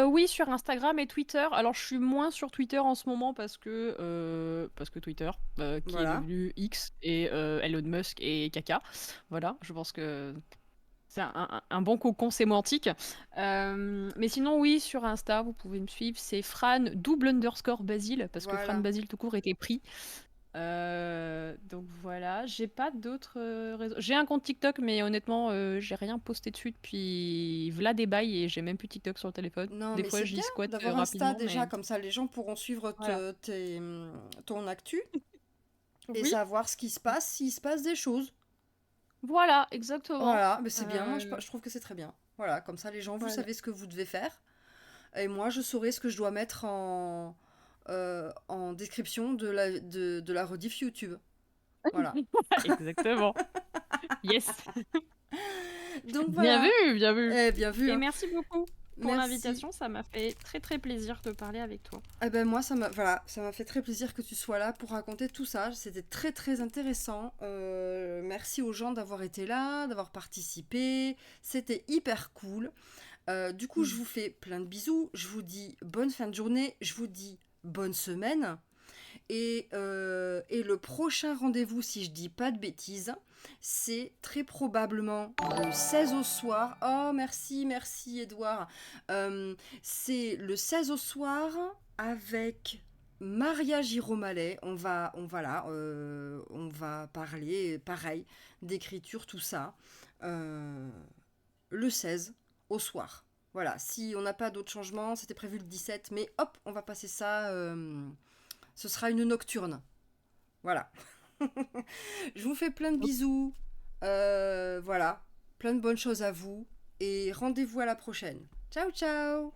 oui, sur Instagram et Twitter. Alors, je suis moins sur Twitter en ce moment parce que Twitter, qui est Voilà. devenu X et Elon Musk et caca. Voilà, je pense que c'est un bon cocon sémantique. Mais sinon, oui, sur Insta, vous pouvez me suivre. C'est Fran_Basile parce que Fran Voilà. Basile tout court était pris. Donc voilà, j'ai pas d'autres réseaux. J'ai un compte TikTok, mais honnêtement, j'ai rien posté dessus depuis v'là des bails et j'ai même plus TikTok sur le téléphone. Non, Des mais fois, c'est bien j'y squatte d'avoir Insta rapidement, déjà, mais comme ça les gens pourront suivre voilà. ton actu et Oui, savoir ce qui se passe, s'il se passe des choses. voilà, exactement. Voilà, mais c'est bien, moi Euh, je trouve que c'est très bien. Voilà, comme ça les gens, vous voilà. savez ce que vous devez faire. Et moi je saurai ce que je dois mettre en description de la rediff YouTube. Voilà. Exactement. Yes. Donc Bien vu, voilà. bien vu. Eh, bien vu, Et hein. merci beaucoup pour Merci. l'invitation. Ça m'a fait très très plaisir de parler avec toi. Eh ben moi ça m'a fait très plaisir que tu sois là pour raconter tout ça. C'était très très intéressant. Merci aux gens d'avoir été là, d'avoir participé. C'était hyper cool. Du coup, je Mm. vous fais plein de bisous. Je vous dis bonne fin de journée. Je vous dis bonne semaine. Et le prochain rendez-vous, si je dis pas de bêtises, c'est très probablement le 16 au soir. Oh, merci Edouard. C'est le 16 au soir avec Maria Giromalet. On va parler, pareil, d'écriture, tout ça. Euh, le 16 au soir. Voilà, si on n'a pas d'autres changements, c'était prévu le 17, mais hop, on va passer ça. Ce sera une nocturne. Voilà. Je vous fais plein de bisous. Voilà. Plein de bonnes choses à vous. Et rendez-vous à la prochaine. Ciao, ciao.